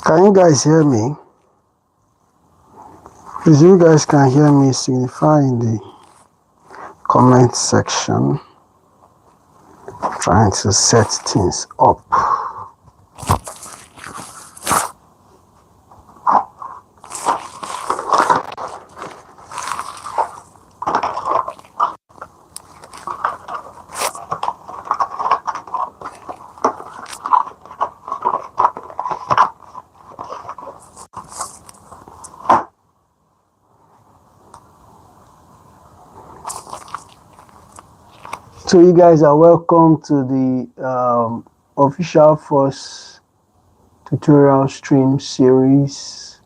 Can you guys hear me? If you guys can hear me, signify in the comment section. Trying to set things up. So you guys are welcome to the official first tutorial stream series.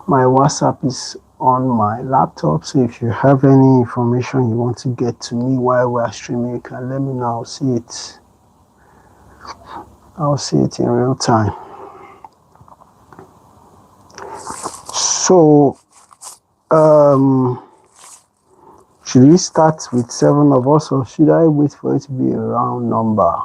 My WhatsApp is on my laptop, so if you have any information you want to get to me while we're streaming, you can let me know. I'll see it in real time. So should we start with 7 of us, or should I wait for it to be a round number?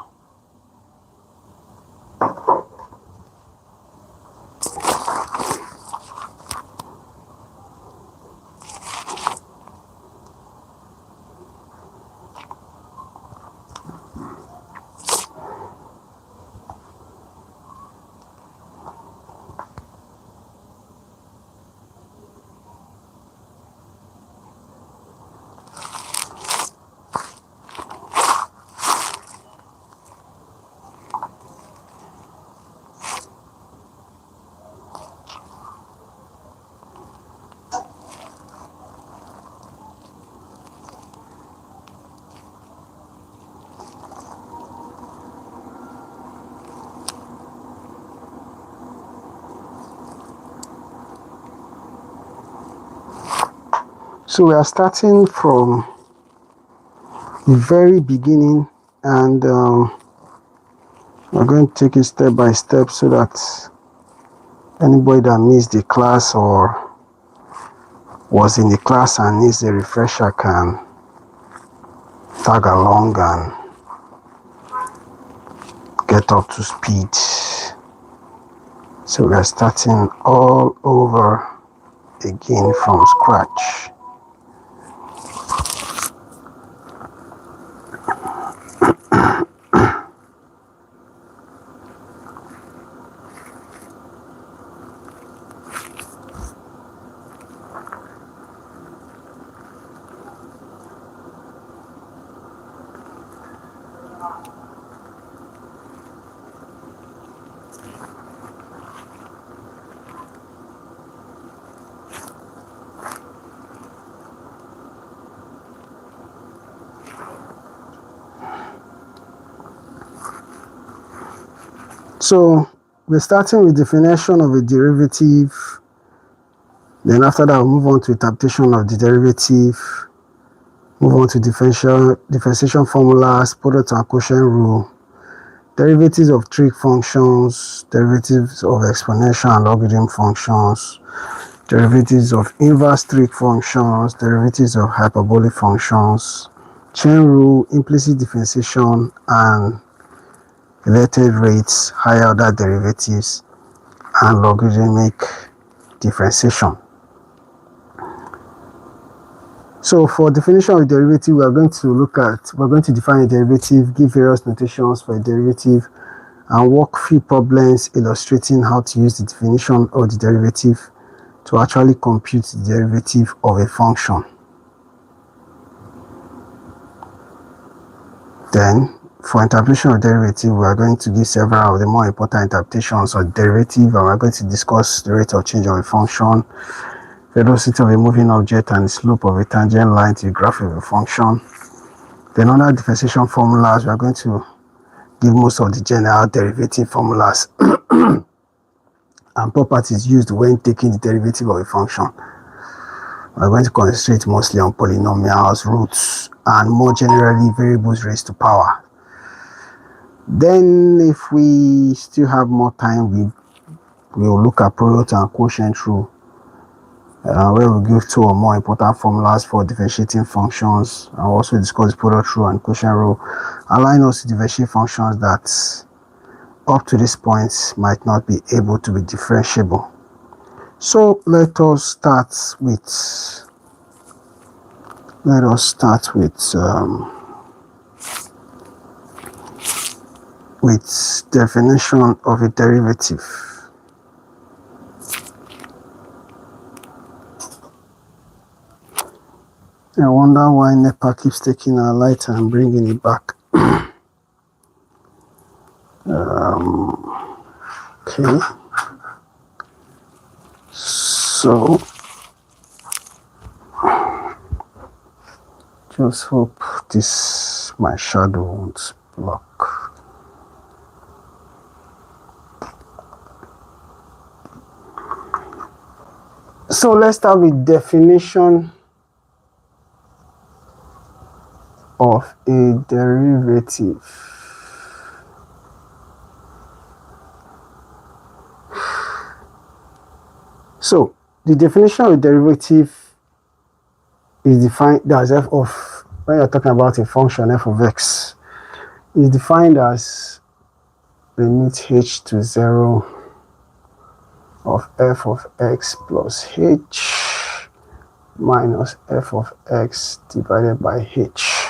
So we are starting from the very beginning, and we're going to take it step by step so that anybody that missed the class or was in the class and needs a refresher can tag along and get up to speed. So we are starting all over again from scratch. So we're starting with definition of a derivative. Then after that, we'll move on to interpretation of the derivative. Move on to differentiation formulas, product and quotient rule, derivatives of trig functions, derivatives of exponential and logarithm functions, derivatives of inverse trig functions, derivatives of hyperbolic functions, chain rule, implicit differentiation, and related rates, higher order derivatives, and logarithmic differentiation. So for definition of derivative, we're going to define a derivative, give various notations for a derivative, and work few problems illustrating how to use the definition of the derivative to actually compute the derivative of a function. Then, for interpretation of derivative, we are going to give several of the more important interpretations of derivative, and we're going to discuss the rate of change of a function, velocity of a moving object, and the slope of a tangent line to the graph of a function. Then under differentiation formulas, we are going to give most of the general derivative formulas and properties used when taking the derivative of a function. We're going to concentrate mostly on polynomials, roots, and more generally variables raised to power. Then if we still have more time, we will look at product and quotient rule where we give two or more important formulas for differentiating functions, and also discuss product rule and quotient rule, allowing us to differentiate functions that up to this point might not be able to be differentiable. So let us start with definition of a derivative. I wonder why NEPA keeps taking our light and bringing it back. Okay. So, just hope my shadow won't block. So let's start with definition of a derivative. So the definition of a derivative is defined as f of, when you're talking about a function f of x, is defined as limit h to 0 of f of x plus h minus f of x divided by h.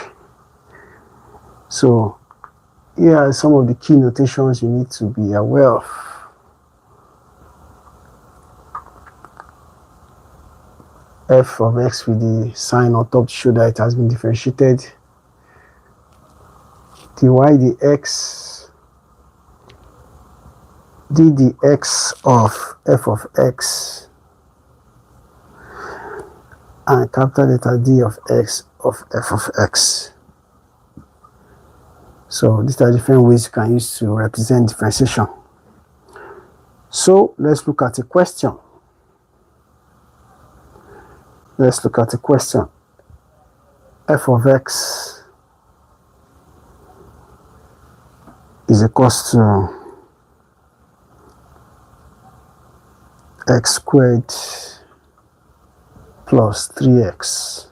So here are some of the key notations you need to be aware of. F of x with the sign on top to show that it has been differentiated. dy dx, d dx of f of x, and capital letter D of x of f of x. So these are different ways you can use to represent differentiation. So let's look at a question. Let's look at a question. F of x is equals to x squared plus 3x.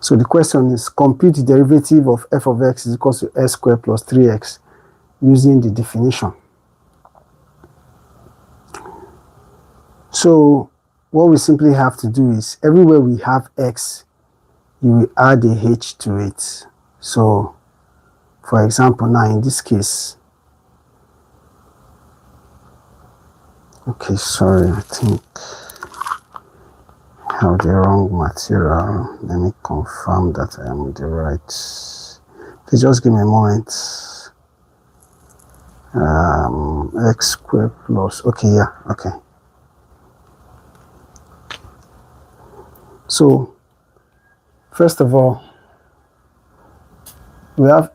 So the question is, compute the derivative of f of x is equal to x squared plus 3x using the definition. So what we simply have to do is, everywhere we have x, you will add a h to it. So for example, now in this case, okay, sorry, I think I have the wrong material. Let me confirm that I am the right. Please just give me a moment. X squared plus, okay, yeah, okay. So first of all, we have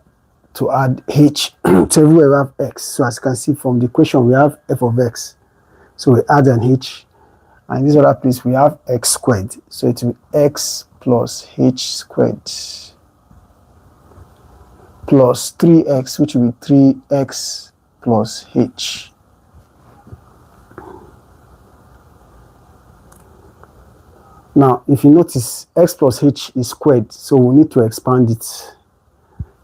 to add h to everywhere we have x. So as you can see from the equation, we have f of x. So we add an h, and in this other place we have x squared. So it will be x plus h squared plus 3x, which will be 3x plus h. Now, if you notice, x plus h is squared, so we need to expand it.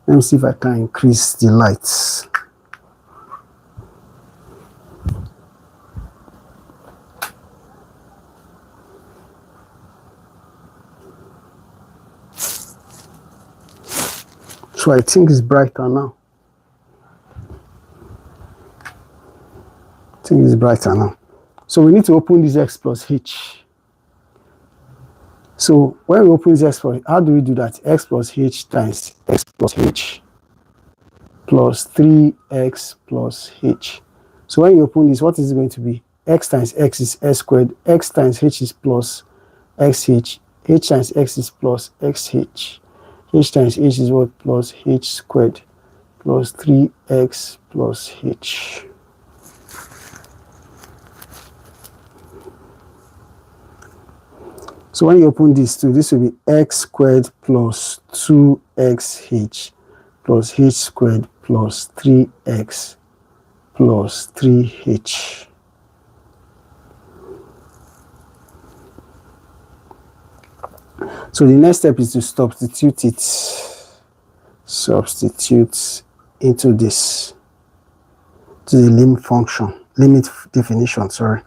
Let me see if I can increase the lights. So I think it's brighter now. So we need to open this x plus h. So when we open this x plus, how do we do that? X plus h times x plus h plus 3x plus h. So when you open this, what is it going to be? X times x is s squared, x times h is plus xh, h times x is plus xh, h times h is what? Plus h squared plus 3x plus h. So when you open this too, this will be x squared plus 2xh plus h squared plus 3x plus 3h. So the next step is to substitute into this, to the limit definition, sorry.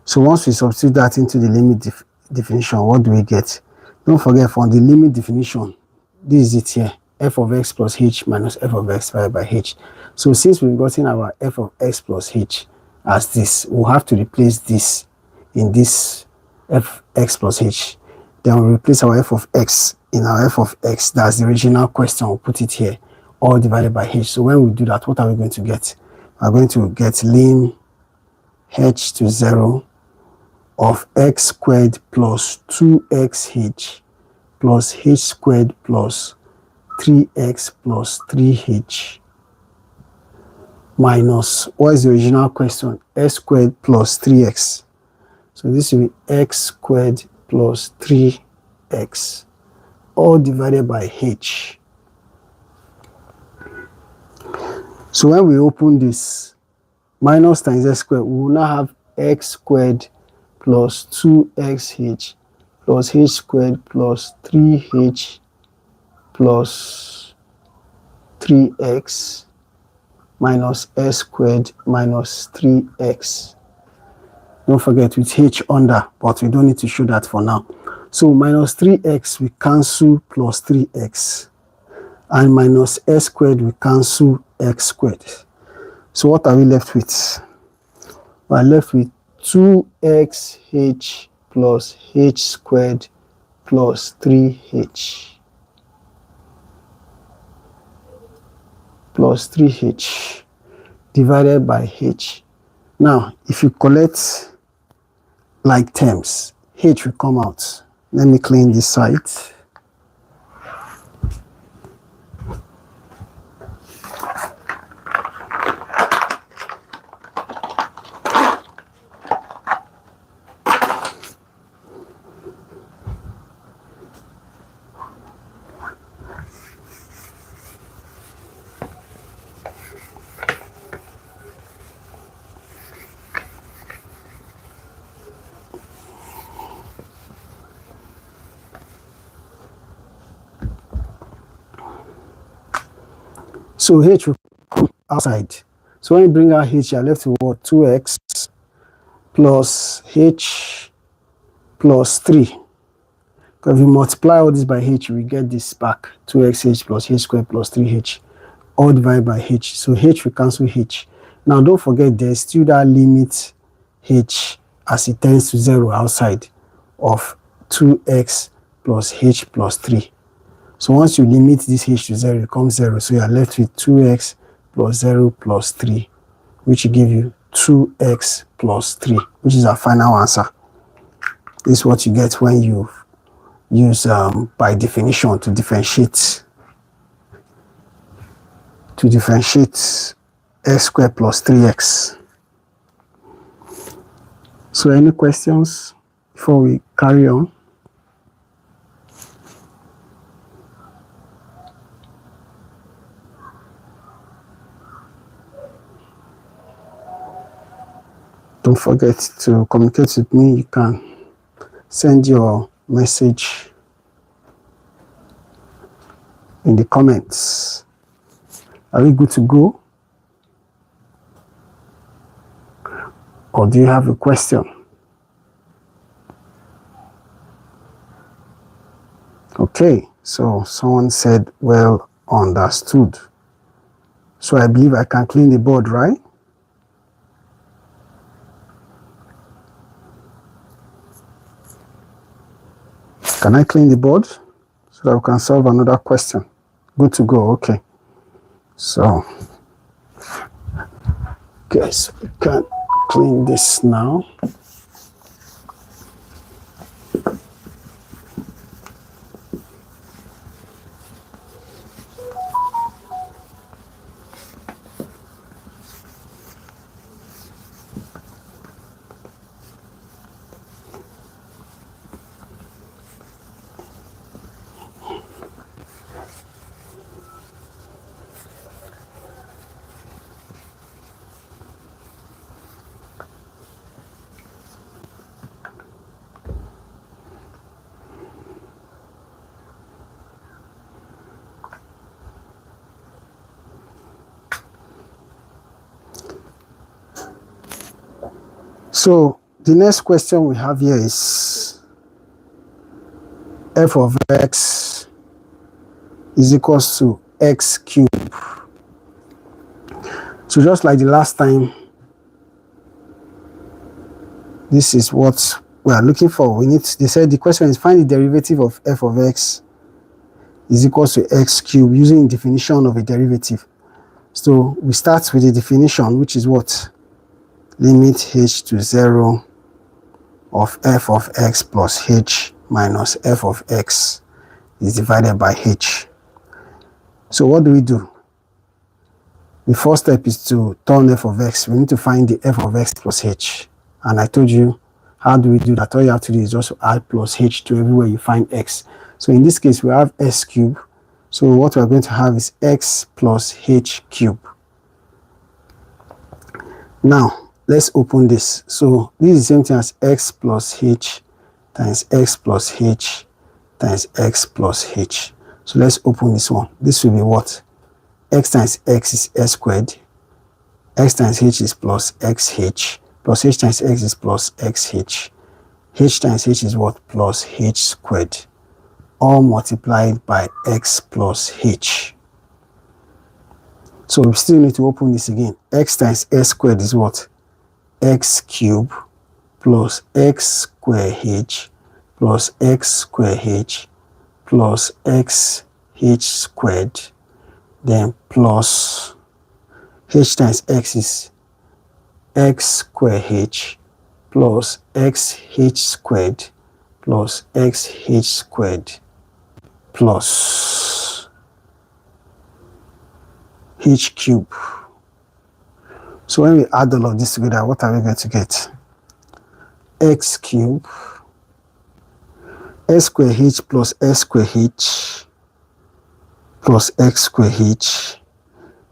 So once we substitute that into the limit definition, what do we get? Don't forget, from the limit definition, this is it here, f of x plus h minus f of x divided by h. So since we've gotten our f of x plus h as this, we'll have to replace this in this fx plus h. Then we'll replace our f of x in our f of x. That's the original question. We'll put it here, all divided by h. So when we do that, what are we going to get? We're going to get lim h to 0 of x squared plus 2xh plus h squared plus 3x plus 3h minus, what is the original question? X squared plus 3x. So this will be x squared plus 3x, all divided by h. So when we open this, minus times x squared, we will now have x squared plus 2xh plus h squared plus 3h plus 3x minus s squared minus 3x. Don't forget with h under, but we don't need to show that for now. So minus 3x we cancel plus 3x, and minus s squared we cancel x squared. So what are we left with? We are left with 2xh plus h squared plus 3h plus 3h divided by h. Now, if you collect like terms, h will come out. Let me clean this side. So h will come outside. So when you bring out h, you're left with what? 2x plus h plus 3. Because if you multiply all this by h, we get this back. 2xh plus h squared plus 3h, all divided by h. So h will cancel h. Now don't forget, there's still that limit h as it tends to 0 outside of 2x plus h plus 3. So once you limit this h to 0, it becomes 0. So you are left with 2x plus 0 plus 3, which will give you 2x plus 3, which is our final answer. This is what you get when you use by definition to differentiate x squared plus 3x. So any questions before we carry on? Don't forget to communicate with me. You can send your message in the comments. Are we good to go? Or do you have a question? Okay, so someone said, well understood. So I believe I can clean the board, right? Can I clean the board so that we can solve another question? Good to go, okay. So, guess we can clean this now. So the next question we have here is f of x is equals to x cubed. So just like the last time, this is what we are looking for. They said the question is find the derivative of f of x is equals to x cubed using definition of a derivative. So we start with the definition, which is what? Limit h to 0 of f of x plus h minus f of x is divided by h. So what do we do? The first step is to turn f of x. We need to find the f of x plus h. And I told you, how do we do that? All you have to do is just add plus h to everywhere you find x. So in this case, we have x cubed. So what we're going to have is x plus h cubed. Now, let's open this. So this is the same thing as x plus h times x plus h times x plus h. So let's open this one. This will be what? X times x is s squared. X times h is plus xh. Plus h times x is plus xh. H times h is what? Plus h squared. All multiplied by x plus h. So we still need to open this again. X times s squared is what? X cubed plus x square h plus x square h plus x h squared, then plus h times x is x square h plus x h squared plus x h squared plus h cubed. So when we add all of this together, what are we going to get? X cubed s square h plus s square h plus x square h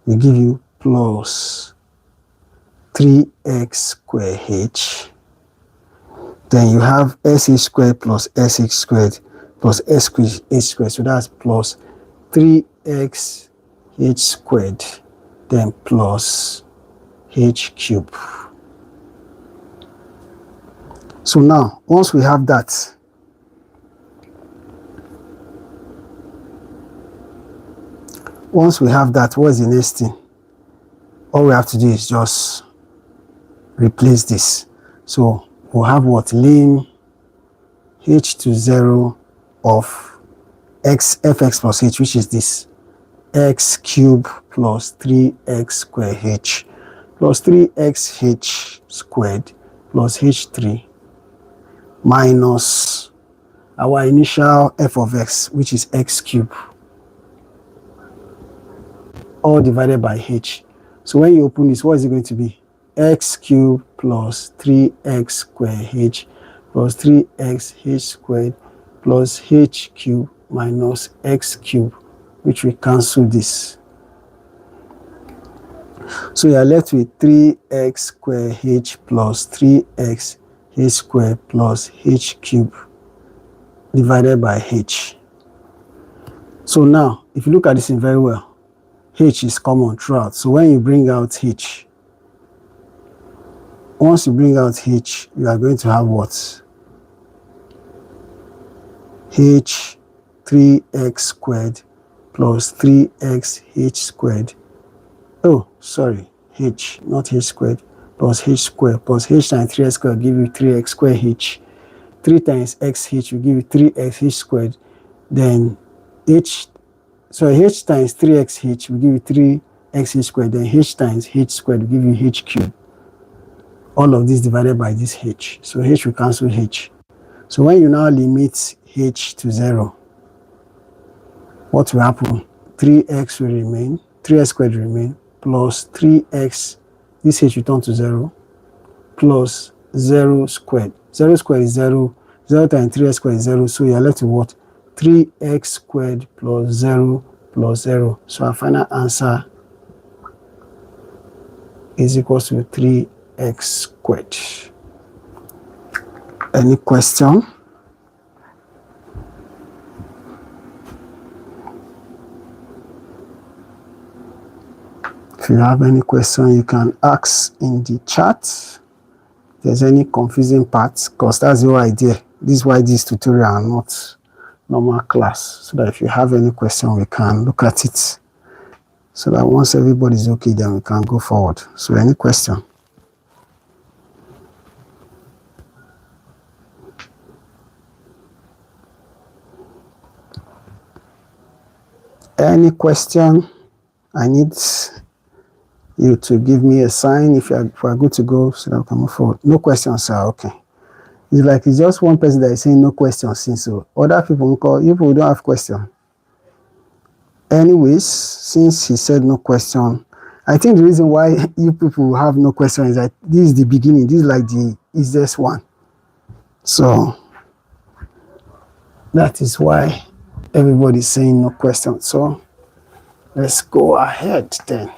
will give you plus 3x square h. Then you have sh squared plus sh squared plus s squared h squared. So that's plus 3x h squared, then plus h cubed. So now, once we have that, what is the next thing? All we have to do is just replace this. So we'll have what? Lim h to 0 of fx plus h, which is this, x cubed plus 3x square h plus 3xh squared plus h3 minus our initial f of x, which is x cubed, all divided by h. So when you open this, what is it going to be? X cubed plus 3x square h plus 3xh squared plus h cubed minus x cubed, which we cancel this. So you are left with 3x square h plus 3x h squared plus h cubed divided by h. So now, if you look at this in very well, h is common throughout. So when you bring out h, once you bring out h, you are going to have what? H 3x squared plus 3xh squared. Oh, sorry, h, not h squared, plus h squared plus h times 3x squared will give you 3x squared h. 3 times xh will give you 3xh squared. Then h times 3xh will give you 3xh squared. Then h times h squared will give you h cubed. All of this divided by this h. So h will cancel h. So when you now limit h to 0, what will happen? 3x will remain, 3x squared will remain, plus 3x, this h will turn to 0, plus 0 squared. 0 squared is 0, 0 times 3x squared is 0, so you are left with what? 3x squared plus 0 plus 0. So our final answer is equal to 3x squared. Any question? If you have any question, you can ask in the chat. there's any confusing parts, because that's the whole idea. This is why this tutorial are not normal class, so that if you have any question, we can look at it, so that once everybody's okay, then we can go forward. So any question? Any question? I need you to give me a sign if you are good to go, so that we can move forward. No questions, sir. Okay. It's like it's just one person that is saying no questions, since so other people will call you, people don't have question. Anyways, since he said no question, I think the reason why you people have no question is that this is the beginning. This is like the easiest one. So that is why everybody's saying no question. So let's go ahead then.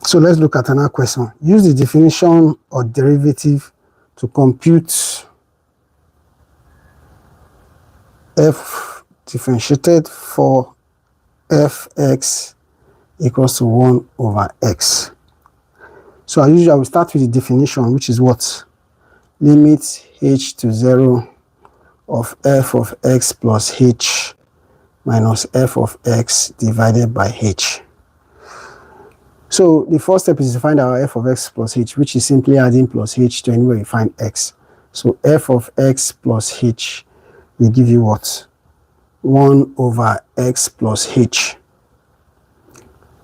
So let's look at another question. Use the definition or derivative to compute f differentiated for fx equals to 1 over x. So as usual, we start with the definition, which is what? Limit h to 0 of f of x plus h minus f of x divided by h. So the first step is to find our f of x plus h, which is simply adding plus h to anywhere you find x. So f of x plus h will give you what? 1 over x plus h.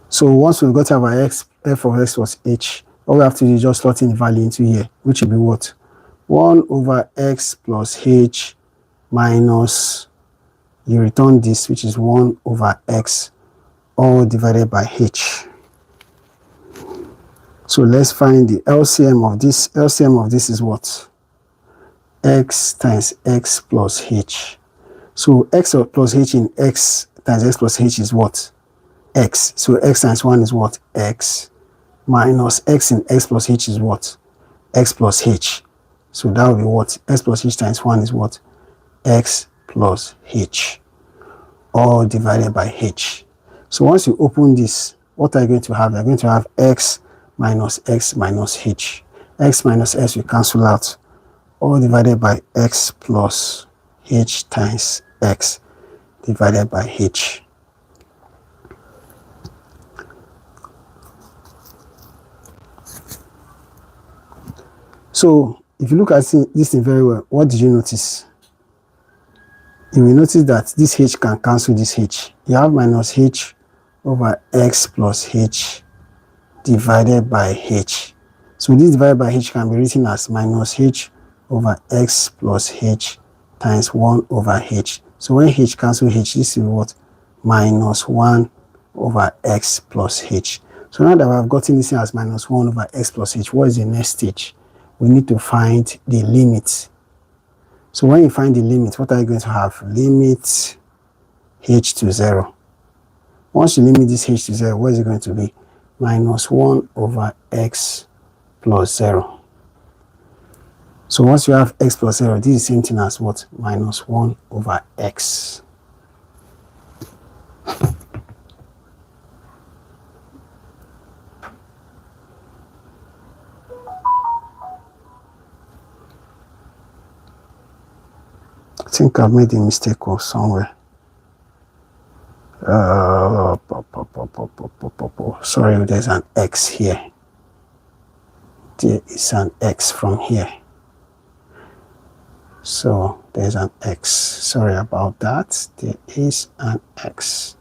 So once we've got our f of x plus h, all we have to do is just slot in the value into here, which will be what? 1 over x plus h minus, you return this, which is 1 over x, all divided by h. So let's find the LCM of this. LCM of this is what? X times x plus h. So x plus h in x times x plus h is what? X. So x times 1 is what? X. Minus x in x plus h is what? X plus h. So that will be what? X plus h times 1 is what? X plus h. All divided by h. So once you open this, what are you going to have? You're going to have x minus h. X minus s will cancel out. All divided by x plus h times x divided by h. So if you look at this thing very well, what did you notice? You will notice that this h can cancel this h. You have minus h over x plus h divided by h. So this divided by h can be written as minus h over x plus h times 1 over h. So when h cancel h, this is what? Minus 1 over x plus h. So now that we have gotten this as minus 1 over x plus h, what is the next stage? We need to find the limit. So when you find the limit, what are you going to have? Limit h to 0. Once you limit this h to 0, what is it going to be? Minus 1 over x plus 0. So once you have x plus 0, this is the same thing as what? Minus 1 over x. I think I've made a mistake or somewhere. Sorry, there's an x here. There is an x from here. So there's an x. Sorry about that. There is an x.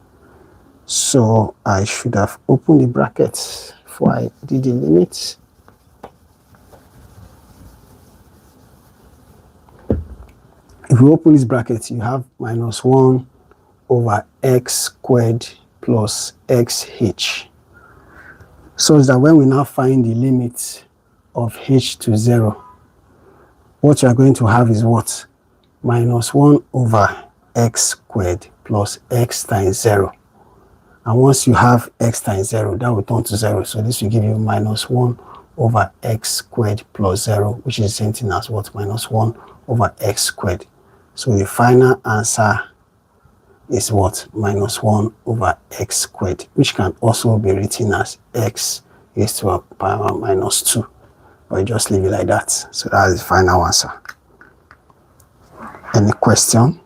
So I should have opened the brackets before I did the limit. if you open this bracket, you have minus 1 over x squared plus xh. So that when we now find the limit of h to 0, what you are going to have is what? Minus 1 over x squared plus x times 0. And once you have x times 0, that will turn to 0. So this will give you minus 1 over x squared plus 0, which is the same thing as what? Minus 1 over x squared. So the final answer is what? Minus 1 over x squared, which can also be written as x raised to the power minus 2. Or you just leave it like that. So that's the final answer. Any question?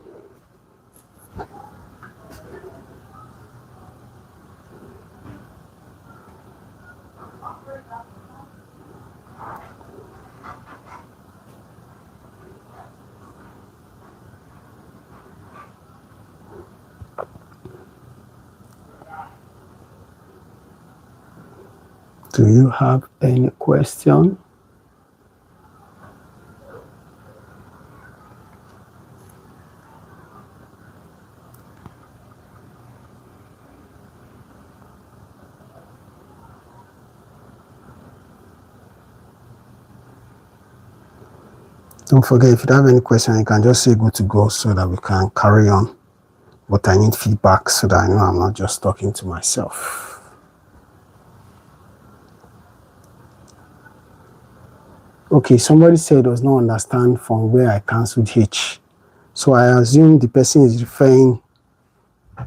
Do you have any question? Don't forget, if you have any question, you can just say good to go so that we can carry on. But I need feedback so that I know I'm not just talking to myself. Okay, somebody said does not understand from where I cancelled h. So I assume the person is referring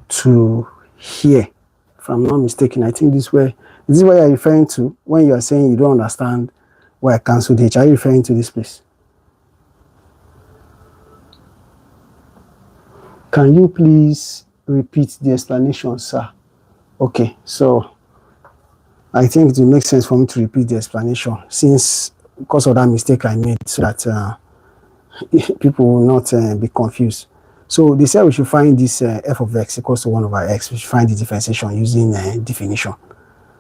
to here. If I'm not mistaken, I think this is what you're referring to when you are saying you don't understand why I cancelled h. Are you referring to this place? Can you please repeat the explanation, sir? Okay, so I think it will make sense for me to repeat the explanation since because of that mistake I made, so that people will not be confused. So they said we should find this f of x equals to 1 over x. We should find the differentiation using definition.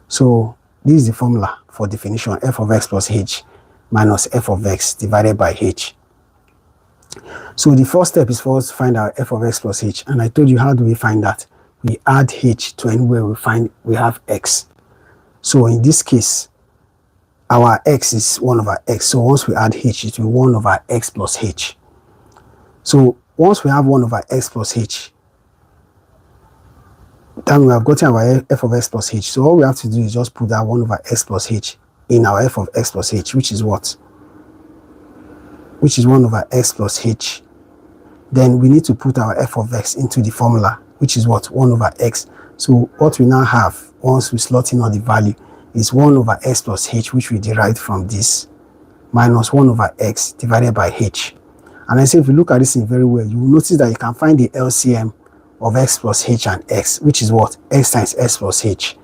So this is the formula for definition: f of x plus h minus f of x divided by h. So the first step is for us to find our f of x plus h. And I told you, how do we find that? We add h to anywhere we have x. So in this case, our x is 1 over x. So once we add h, it will be 1 over x plus h. So once we have 1 over x plus h, then we have gotten our f of x plus h. So all we have to do is just put that 1 over x plus h in our f of x plus h, which is what? Which is 1 over x plus h. Then we need to put our f of x into the formula, which is what? 1 over x. So what we now have, once we slot in all the value, is 1 over x plus h, which we derived from this, minus 1 over x divided by h. And I say, if you look at this in very well, you will notice that you can find the LCM of x plus h and x, which is what? X times x plus h.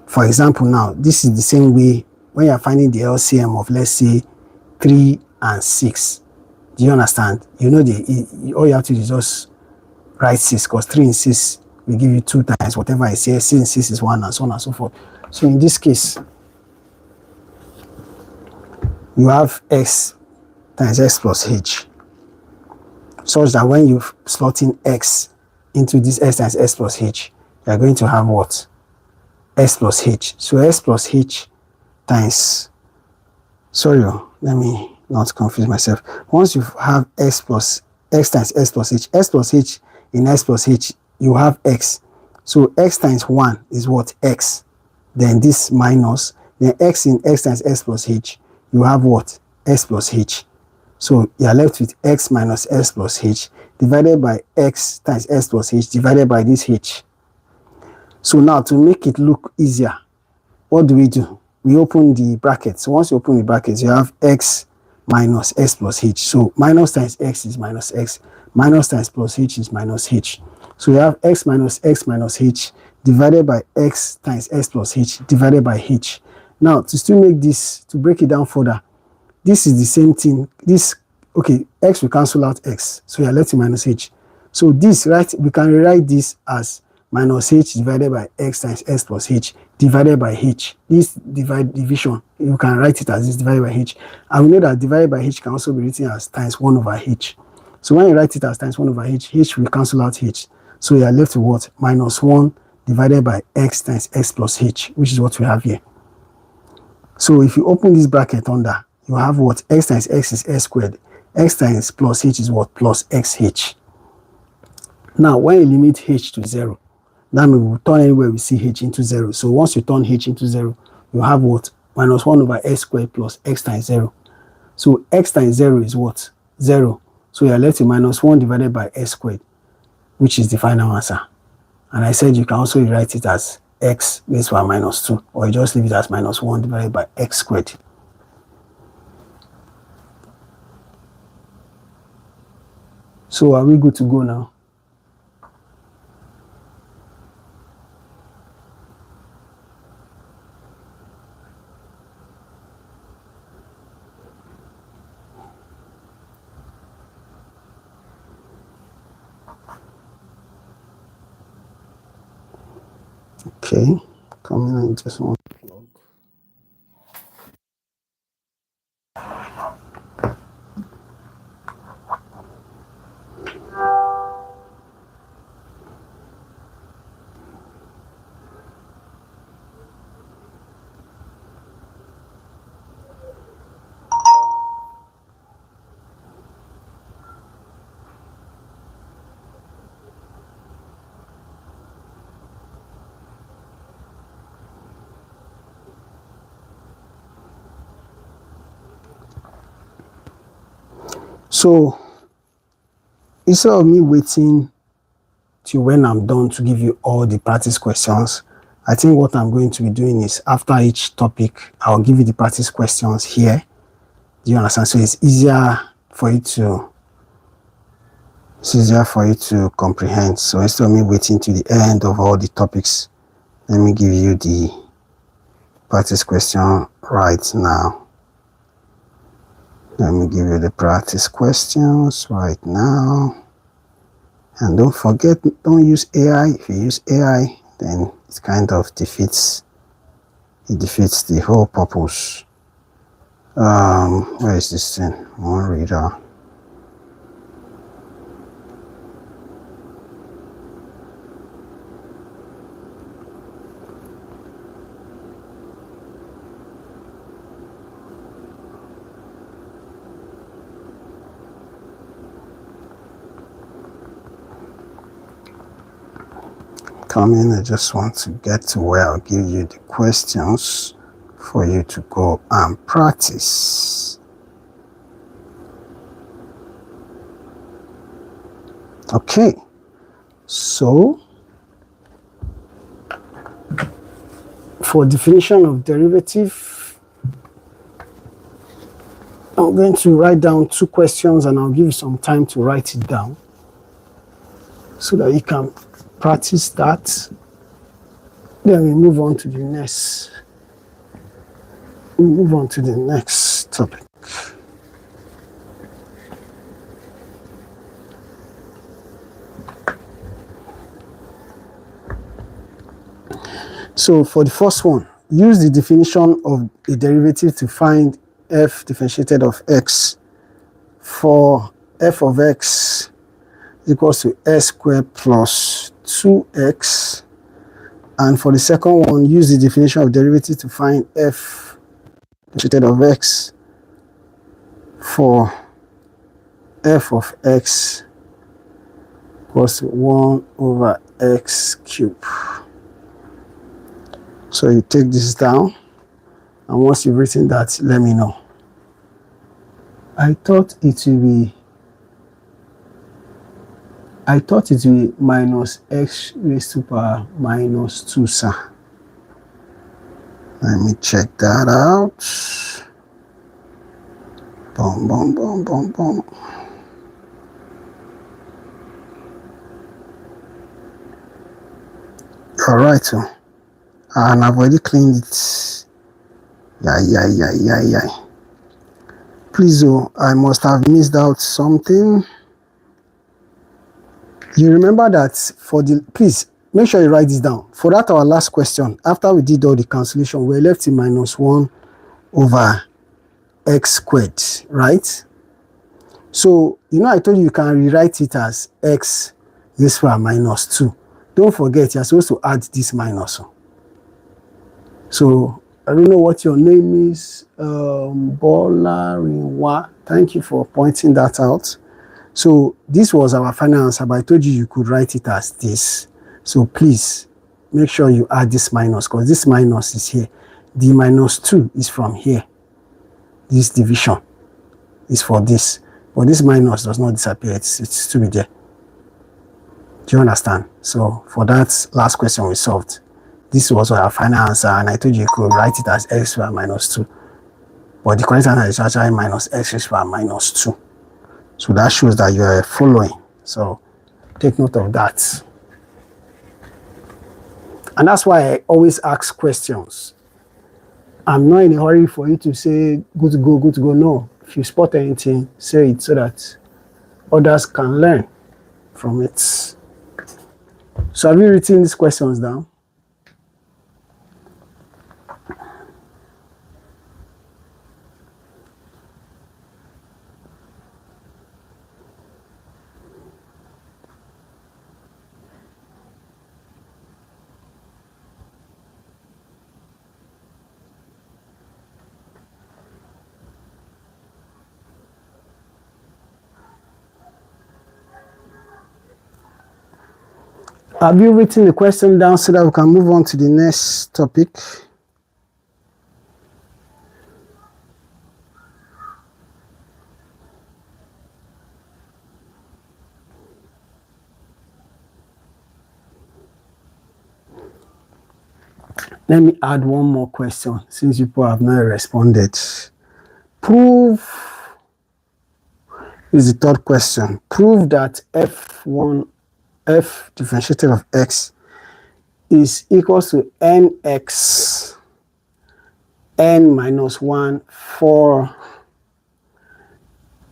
For example, now, this is the same way when you're finding the LCM of, let's say, 3 and 6. Do you understand? You know, all you have to do is just write 6, because 3 and 6 will give you 2 times whatever I say. 6 and 6 is 1, and so on and so forth. So in this case, you have x times x plus h, such that when you slot in x into this x times x plus h, you are going to have what? X plus h. So x plus h times, sorry, let me not confuse myself. Once you have x times x plus h, x plus h in x plus h, you have x. So x times 1 is what? X. Then this minus, then x in x times x plus h, you have what? X plus h. So you are left with x minus x plus h divided by x times x plus h divided by this h. So now, to make it look easier, what do? We open the brackets. So once you open the brackets, you have x minus x plus h. So minus times x is minus x. Minus times plus h is minus h. So you have x minus h divided by x times x plus h divided by h. Now, to still make this, to break it down further, this is the same thing. This, okay, x will cancel out x. So you are left with minus h. So this, right, we can rewrite this as minus h divided by x times x plus h divided by h. This division, you can write it as this divided by h. And we know that divided by h can also be written as times 1 over h. So when you write it as times 1 over h will cancel out h. So you are left with what? Minus 1 divided by x times x plus h, which is what we have here. So if you open this bracket under, you have what? X times x is s squared. X times plus h is what? Plus xh. Now, when you limit h to 0, that means we will turn anywhere we see h into 0. So once you turn h into 0, you have what? Minus 1 over s squared plus x times 0. So x times 0 is what? 0. So you are left with minus 1 divided by s squared, which is the final answer. And I said you can also rewrite it as x raised to minus 2, or you just leave it as minus 1 divided by x squared. So are we good to go now? Okay, come in and just one plug. So instead of me waiting till when I'm done to give you all the practice questions, I think what I'm going to be doing is after each topic, I'll give you the practice questions here. Do you understand? So it's easier for you to comprehend. So instead of me waiting to the end of all the topics, let me give you the practice question right now. Let me give you the practice questions right now. And don't forget, don't use AI. If you use AI, then it kind of defeats the whole purpose. Where is this thing? One reader. Come in, I just want to get to where I'll give you the questions for you to go and practice. Okay, so for definition of derivative, I'm going to write down 2 questions and I'll give you some time to write it down so that you can practice that. Then we move on to the next. We move on to the next topic. So for the first one, use the definition of a derivative to find f differentiated of x. For f of x equals to s squared plus 2x. And for the second one, use the definition of derivative to find f differentiated of x. For f of x equals to 1 over x cubed. So you take this down, and once you've written that, let me know. I thought it will be minus x raised to power minus 2, sir. Let me check that out. Boom, boom, boom, boom, boom. All right, so. And I've already cleaned it. Yeah. Please, oh, I must have missed out something. You remember that for the, please make sure you write this down. For that, our last question, after we did all the cancellation, we're left in minus 1 over x squared, right? So, you know, I told you can rewrite it as x raised to power minus 2. Don't forget, you're supposed to add this minus. So, I don't know what your name is, Bolarinwa. Thank you for pointing that out. So, this was our final answer, but I told you could write it as this. So, please make sure you add this minus, because this minus is here. The minus 2 is from here. This division is for this. But this minus does not disappear. It's still be there. Do you understand? So for that last question we solved, this was our final answer, and I told you could write it as x squared minus 2. But the correct answer is actually minus x squared minus 2. So that shows that you are following. So take note of that. And that's why I always ask questions. I'm not in a hurry for you to say, good to go, good to go. No. If you spot anything, say it so that others can learn from it. So have you written these questions down? Have you written the question down so that we can move on to the next topic? Let me add one more question since people have not responded. Prove is the third question. Prove that f differentiated of x is equal to nx n minus 1 for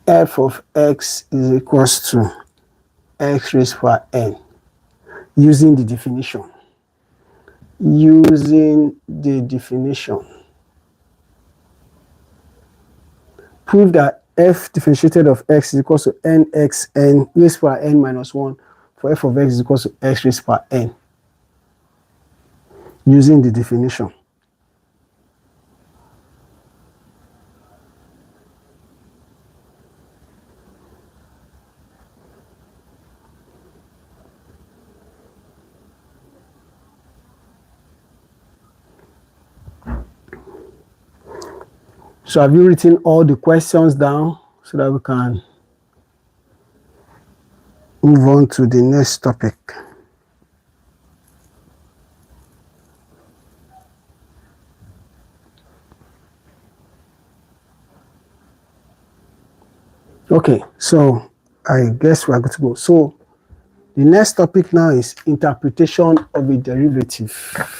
f of x is equals to x raised to power n using the definition. Using the definition. Prove that f differentiated of x is equal to nx n raised to power n minus 1 for f of x is equal to x raised to power n using the definition. So have you written all the questions down so that we can move on to the next topic? Okay, so I guess we are good to go. So the next topic now is interpretation of a derivative.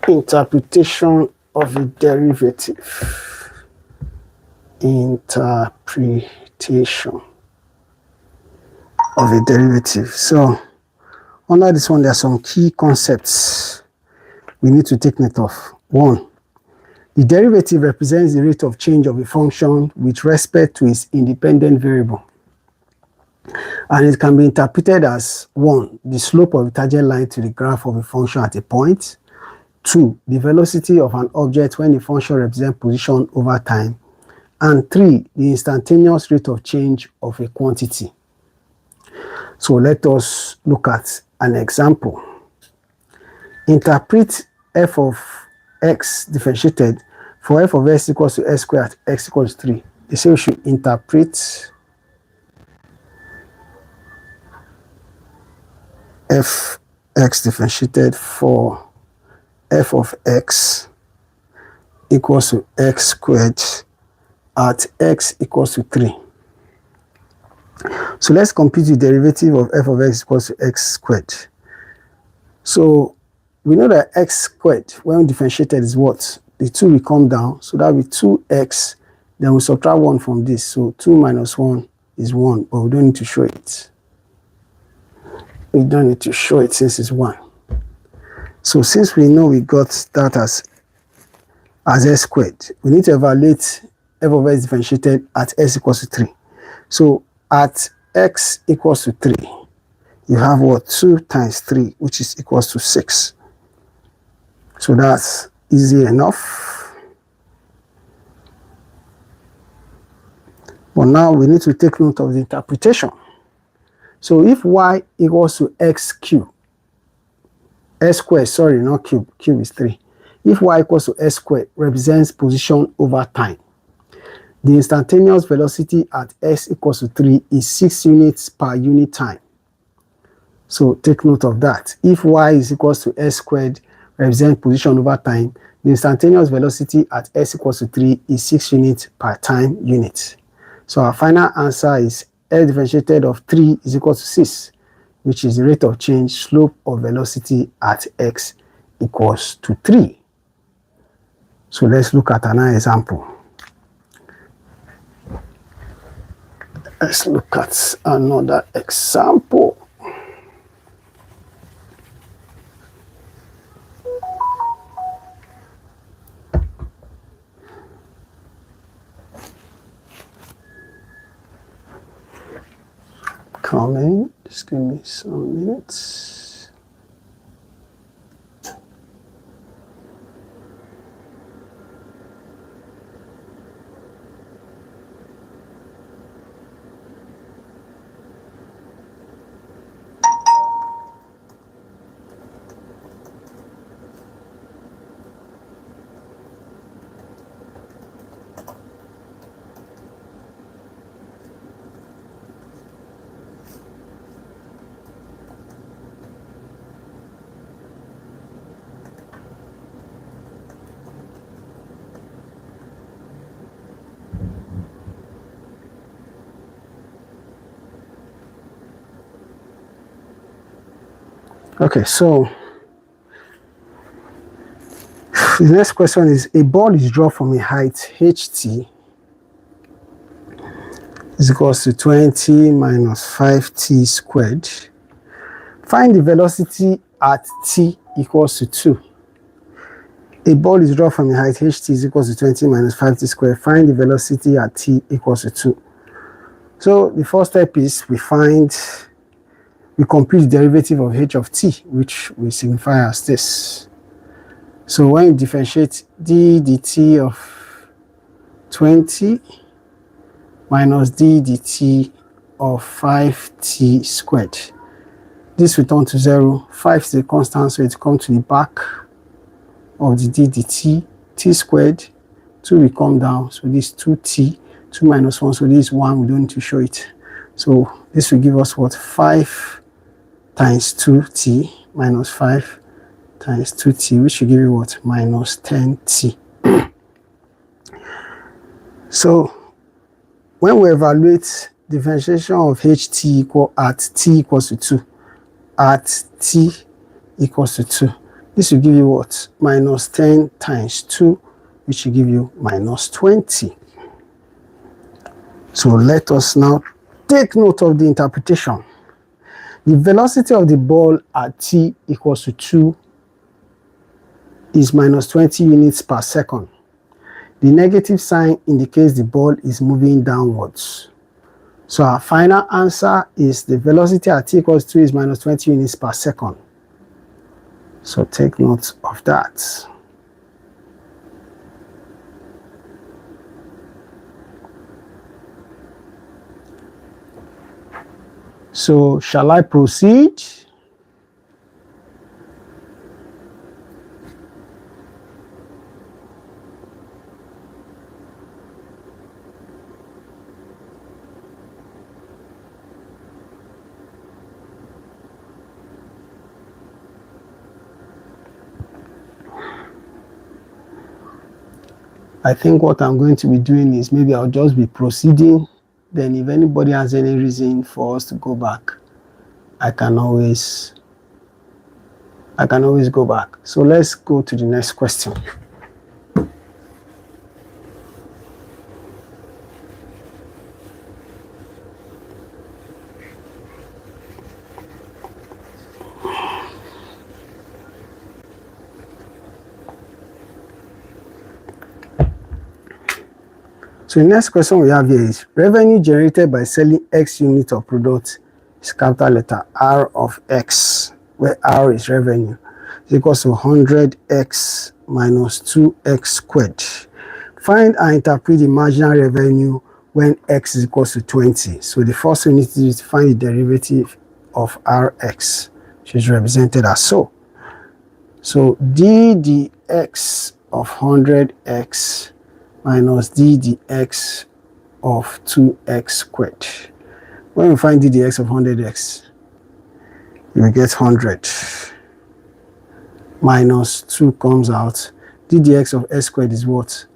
Interpretation of a derivative. Interpretation of a derivative. So under this one, there are some key concepts we need to take note of. One, the derivative represents the rate of change of a function with respect to its independent variable. And it can be interpreted as 1, the slope of a tangent line to the graph of a function at a point. 2, the velocity of an object when the function represents position over time. And 3, the instantaneous rate of change of a quantity. So let us look at an example. Interpret f of x differentiated for f of x equals to x squared at x equals 3. They say we should interpret f x differentiated for f of x equals to x squared at x equals to 3. So let's compute the derivative of f of x equals to x squared. So we know that x squared, when differentiated, is what? The 2 will come down, so that will be 2x, then we subtract 1 from this, so 2 minus 1 is 1, but we don't need to show it. We don't need to show it since it's 1. So since we know we got that as s squared, we need to evaluate f of x differentiated at s equals to 3. So at x equals to 3, you have what? 2 times 3, which is equals to 6. So that's easy enough. But now we need to take note of the interpretation. So if y equals to x cubed, s squared, sorry, not cube, cube is 3. If y equals to s squared represents position over time, the instantaneous velocity at s equals to 3 is 6 units per unit time. So take note of that. If y is equals to s squared represents position over time, the instantaneous velocity at s equals to 3 is 6 units per time unit. So our final answer is s differentiated of 3 is equal to 6, which is the rate of change slope of velocity at x equals to 3. So let's look at another example. Let's look at another example. Coming, just give me some minutes. Okay, so the next question is, a ball is dropped from a height ht is equals to 20 minus 5t squared. Find the velocity at t equals to 2. A ball is dropped from a height ht is equals to 20 minus 5t squared. Find the velocity at t equals to 2. So the first step is we compute the derivative of h of t, which we signify as this. So when you differentiate d dt of 20 minus d dt of 5t squared, this will turn to 0. 5 is a constant, so it comes to the back of the d dt. T squared, 2 will come down, so this 2t. 2 minus 1, so this is 1, we don't need to show it. So this will give us what? 5 times 2t minus 5 times 2t, which will give you what? Minus 10t. So when we evaluate differentiation of ht equal at t equals to 2, at t equals to 2, this will give you what? Minus 10 times 2, which will give you minus 20. So let us now take note of the interpretation. The velocity of the ball at t equals to 2 is minus 20 units per second. The negative sign indicates the ball is moving downwards. So our final answer is the velocity at t equals 2 is minus 20 units per second. So take note of that. So shall I proceed? I think what I'm going to be doing is maybe I'll just be proceeding. Then if anybody has any reason for us to go back, I can always go back. So let's go to the next question. So the next question we have here is revenue generated by selling X unit of product is capital letter R of X, where R is revenue, is equals to 100X minus 2X squared. Find and interpret the marginal revenue when X is equals to 20. So the first thing we need to do is find the derivative of Rx, which is represented as so. So d dx of 100x minus d dx of 2x squared. When we find d dx of 100x, we get 100 minus 2 comes out. D dx of x squared is what?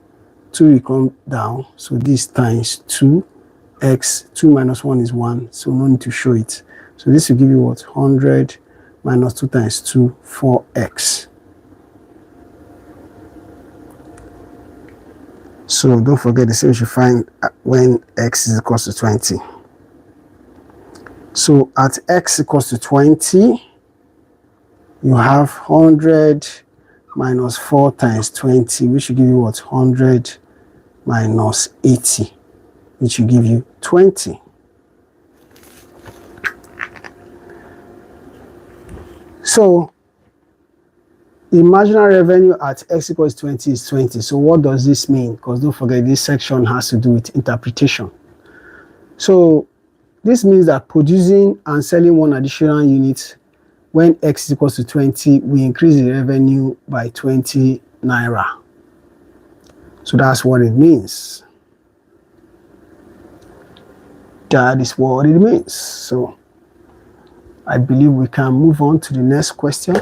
2 will come down, so this times 2x, 2 minus 1 is 1, so no need to show it. So this will give you what? 100 minus 2 times 2, 4x. So don't forget the same we should find when x is equals to 20. So at x equals to 20, you have 100 minus 4 times 20, which will give you what? 100 minus 80, which will give you 20. So the marginal revenue at x equals 20 is 20. So what does this mean? Because don't forget, this section has to do with interpretation. So this means that producing and selling one additional unit when x is equals to 20, we increase the revenue by 20 naira. So that's what it means. That is what it means. So I believe we can move on to the next question.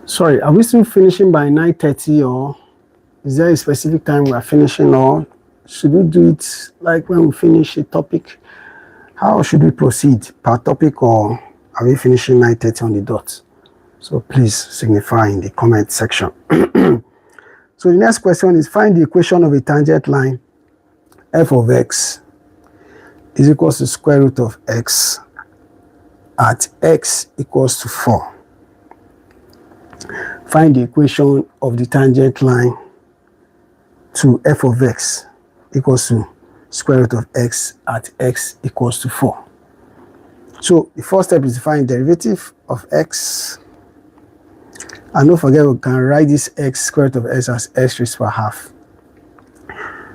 Sorry, are we still finishing by 9:30, or is there a specific time we are finishing, or should we do it like when we finish a topic? How should we proceed, per topic, or are we finishing 9:30 on the dot? So please signify in the comment section. So the next question is find the equation of a tangent line f of x is equals to square root of x at x equals to 4. Find the equation of the tangent line to f of x equals to square root of x at x equals to 4. So the first step is to find derivative of x. And don't forget, we can write this x square root of x as x raised to a half.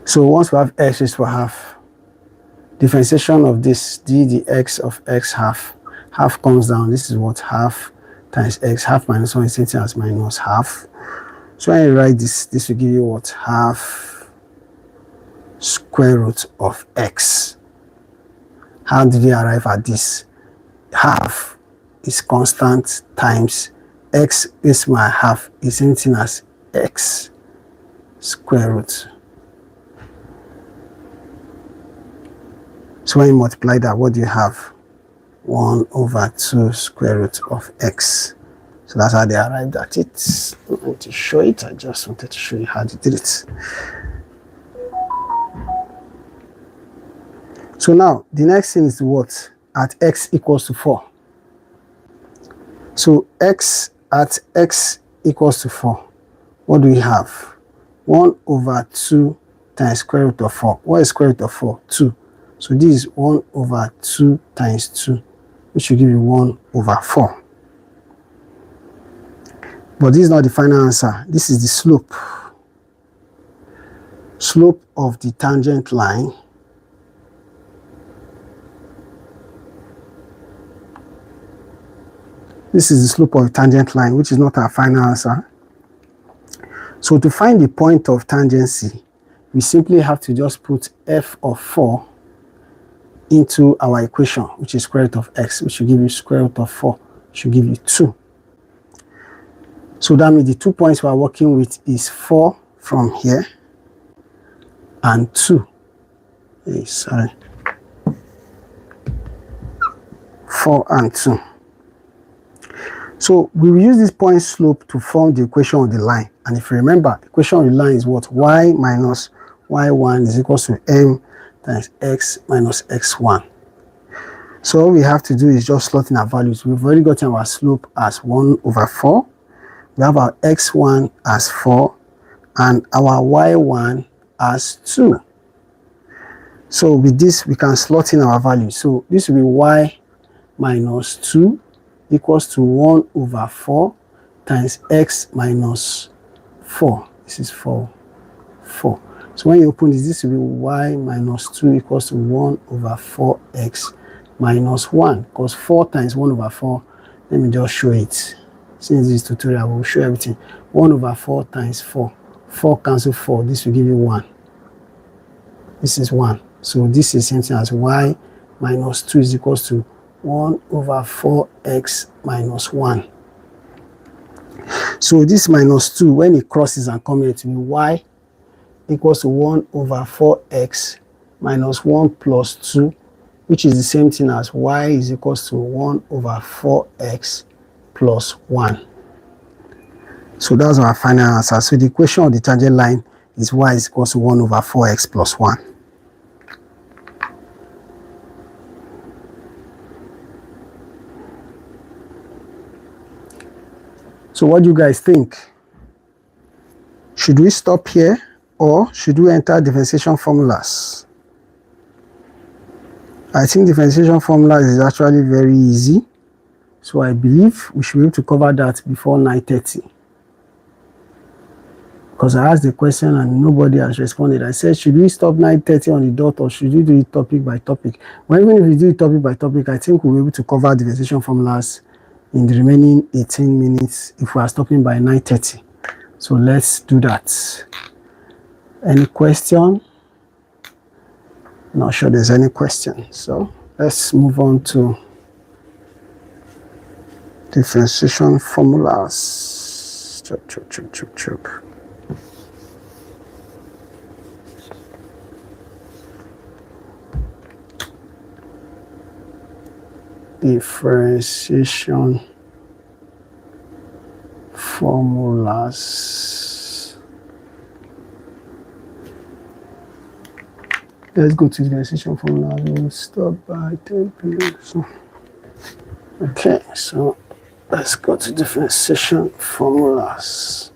So once we have x raised to a half, differentiation of this d dx of x half, half comes down. This is what? Half times x, half minus 1 is same thing as minus half. So when you write this, this will give you what? Half square root of x. How did we arrive at this? Half is constant times x is my half is same thing as x square root. So when you multiply that, what do you have? 1 over 2 square root of x. So that's how they arrived at it. I don't want to show it, I just wanted to show you how they did it. So now the next thing is what? At x equals to 4. So x at x equals to 4. What do we have? 1 over 2 times square root of 4. What is square root of 4? 2. So this is 1 over 2 times 2, which will give you 1 over 4. But this is not the final answer. This is the slope. Slope of the tangent line This is the slope of a tangent line, which is not our final answer. So to find the point of tangency, we simply have to just put f of 4 into our equation, which is square root of x, which will give you square root of 4, which will give you 2. So that means the 2 points we are working with is 4 from here and 2. Sorry. 4 and 2. So we will use this point slope to form the equation of the line. And if you remember, the equation of the line is what? Y minus y1 is equal to m times x minus x1. So all we have to do is just slot in our values. We've already gotten our slope as 1 over 4. We have our x1 as 4 and our y1 as 2. So with this, we can slot in our values. So this will be y minus 2 equals to 1 over 4 times x minus 4. This is 4. So when you open this, this will be y minus 2 equals to 1 over 4x minus 1. Because 4 times 1 over 4, let me just show it. Since this tutorial, we will show everything. 1 over 4 times 4. 4 cancel 4. This will give you 1. This is 1. So this is the same thing as y minus 2 is equals to 1 over 4x minus 1. So this minus 2, when it crosses and comes here, to be y equals to 1 over 4x minus 1 plus 2, which is the same thing as y is equals to 1 over 4x plus 1. So that's our final answer. So the equation of the tangent line is y is equals to 1 over 4x plus 1. So what do you guys think? Should we stop here or should we enter differentiation formulas? I think differentiation formulas is actually very easy. So I believe we should be able to cover that before 9:30. Because I asked the question and nobody has responded. I said, should we stop 9:30 on the dot or should we do it topic by topic? Well, even if we do it topic by topic, I think we'll be able to cover differentiation formulas in the remaining 18 minutes if we are stopping by 9:30. So let's do that. Any question? Not sure there's any question. So let's move on to differentiation formulas. Differentiation formulas. Let's go to differentiation formula. We'll stop by 10 minutes. Okay, so let's go to differentiation formulas.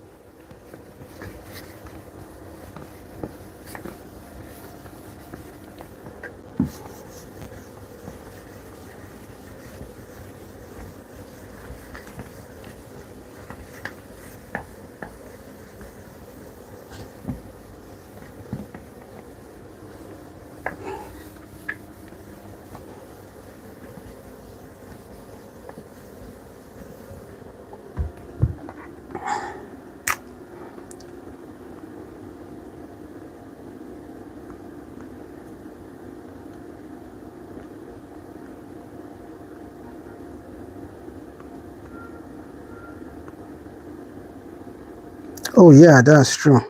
Oh yeah, that's true.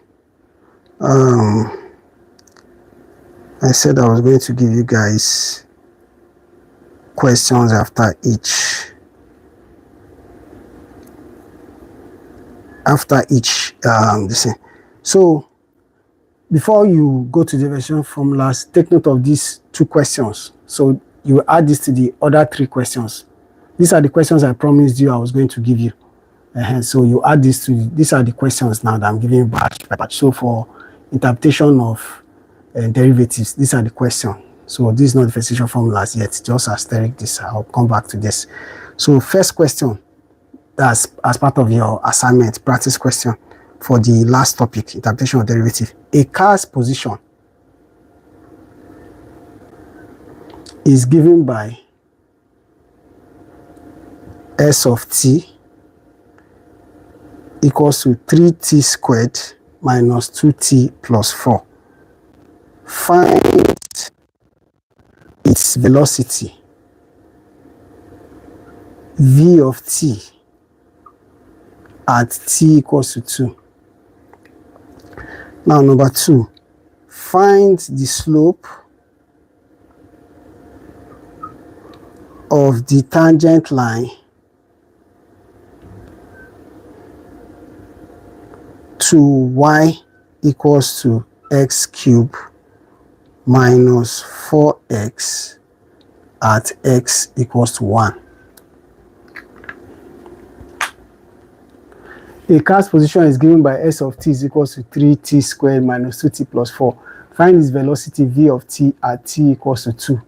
I said I was going to give you guys questions after each this. So before you go to the differentiation formulas, take note of these 2 questions. So you add this to the other 3 questions. These are the questions I promised you I was going to give you. So you add this to, these are the questions now that I'm giving you batch by batch. So for interpretation of derivatives, these are the questions. So this is not differentiation formulas yet, just asterisk this. I'll come back to this. So first question, that's as part of your assignment, practice question for the last topic, interpretation of derivative. A car's position is given by S of t equals to 3t squared minus 2t plus 4. Find its velocity v of t at t equals to 2. Now number 2, find the slope of the tangent line to y equals to x cubed minus 4x at x equals to 1. A car's position is given by s of t is equals to 3t squared minus 2t plus 4. Find its velocity v of t at t equals to 2.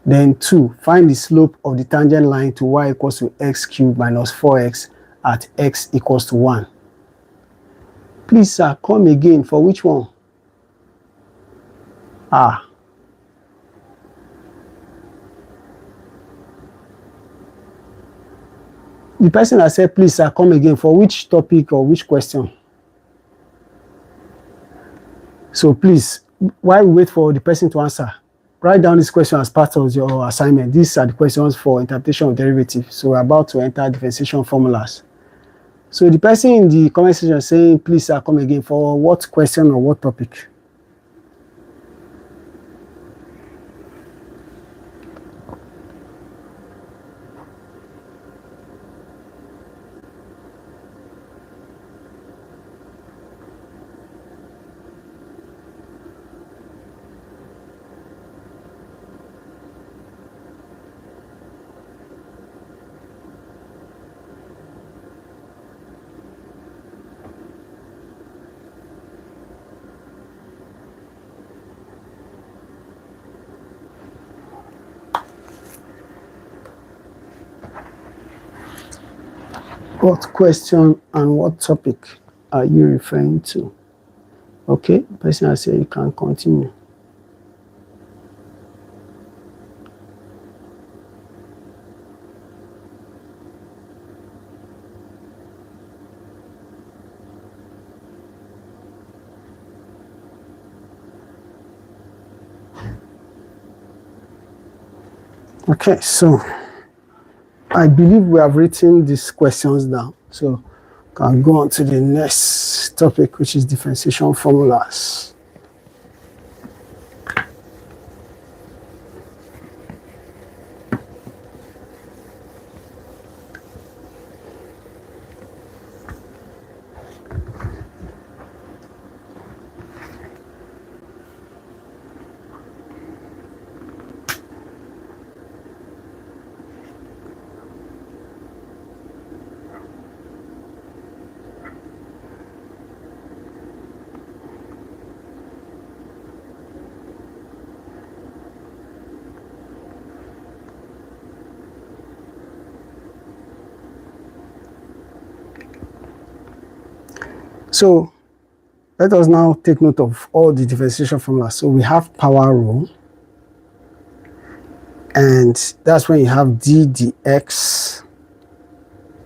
Then 2, find the slope of the tangent line to y equals to x cubed minus 4x at x equals to 1. Please, sir, come again. For which one? The person that said, please, sir, come again. For which topic or which question? So please, while we wait for the person to answer, write down this question as part of your assignment. These are the questions for interpretation of derivatives. So we're about to enter differentiation formulas. So the person in the comment section saying, please, sir, come again. For what question or what topic? What question and what topic are you referring to? Okay, the person has said you can continue. Okay, so I believe we have written these questions down. So can go on to the next topic, which is differentiation formulas. So let us now take note of all the differentiation formulas. So we have power rule, and that's when you have d dx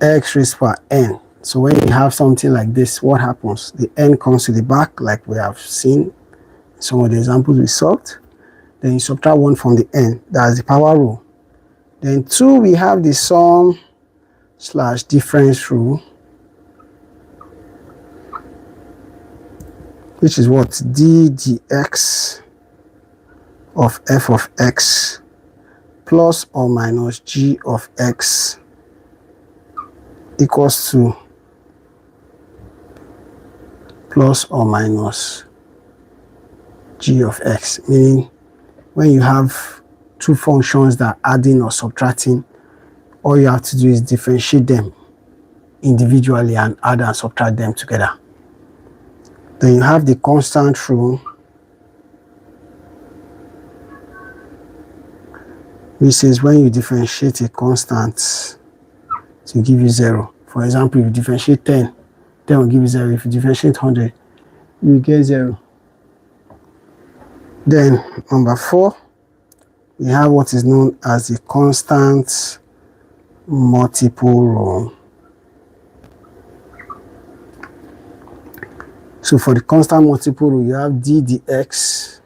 x raised to power n. So when you have something like this, what happens? The n comes to the back, like we have seen in some of the examples we solved. Then you subtract 1 from the n. That's the power rule. Then 2, we have the sum slash difference rule, which is what? D dx of f of x plus or minus g of x equals to plus or minus g of x. Meaning when you have two functions that are adding or subtracting, all you have to do is differentiate them individually and add and subtract them together. Then you have the constant rule, which says when you differentiate a constant to give you 0. For example, if you differentiate 10, 10 will give you 0. If you differentiate 100, you get 0. Then number 4, we have what is known as the constant multiple rule. So for the constant multiple rule, you have d dx.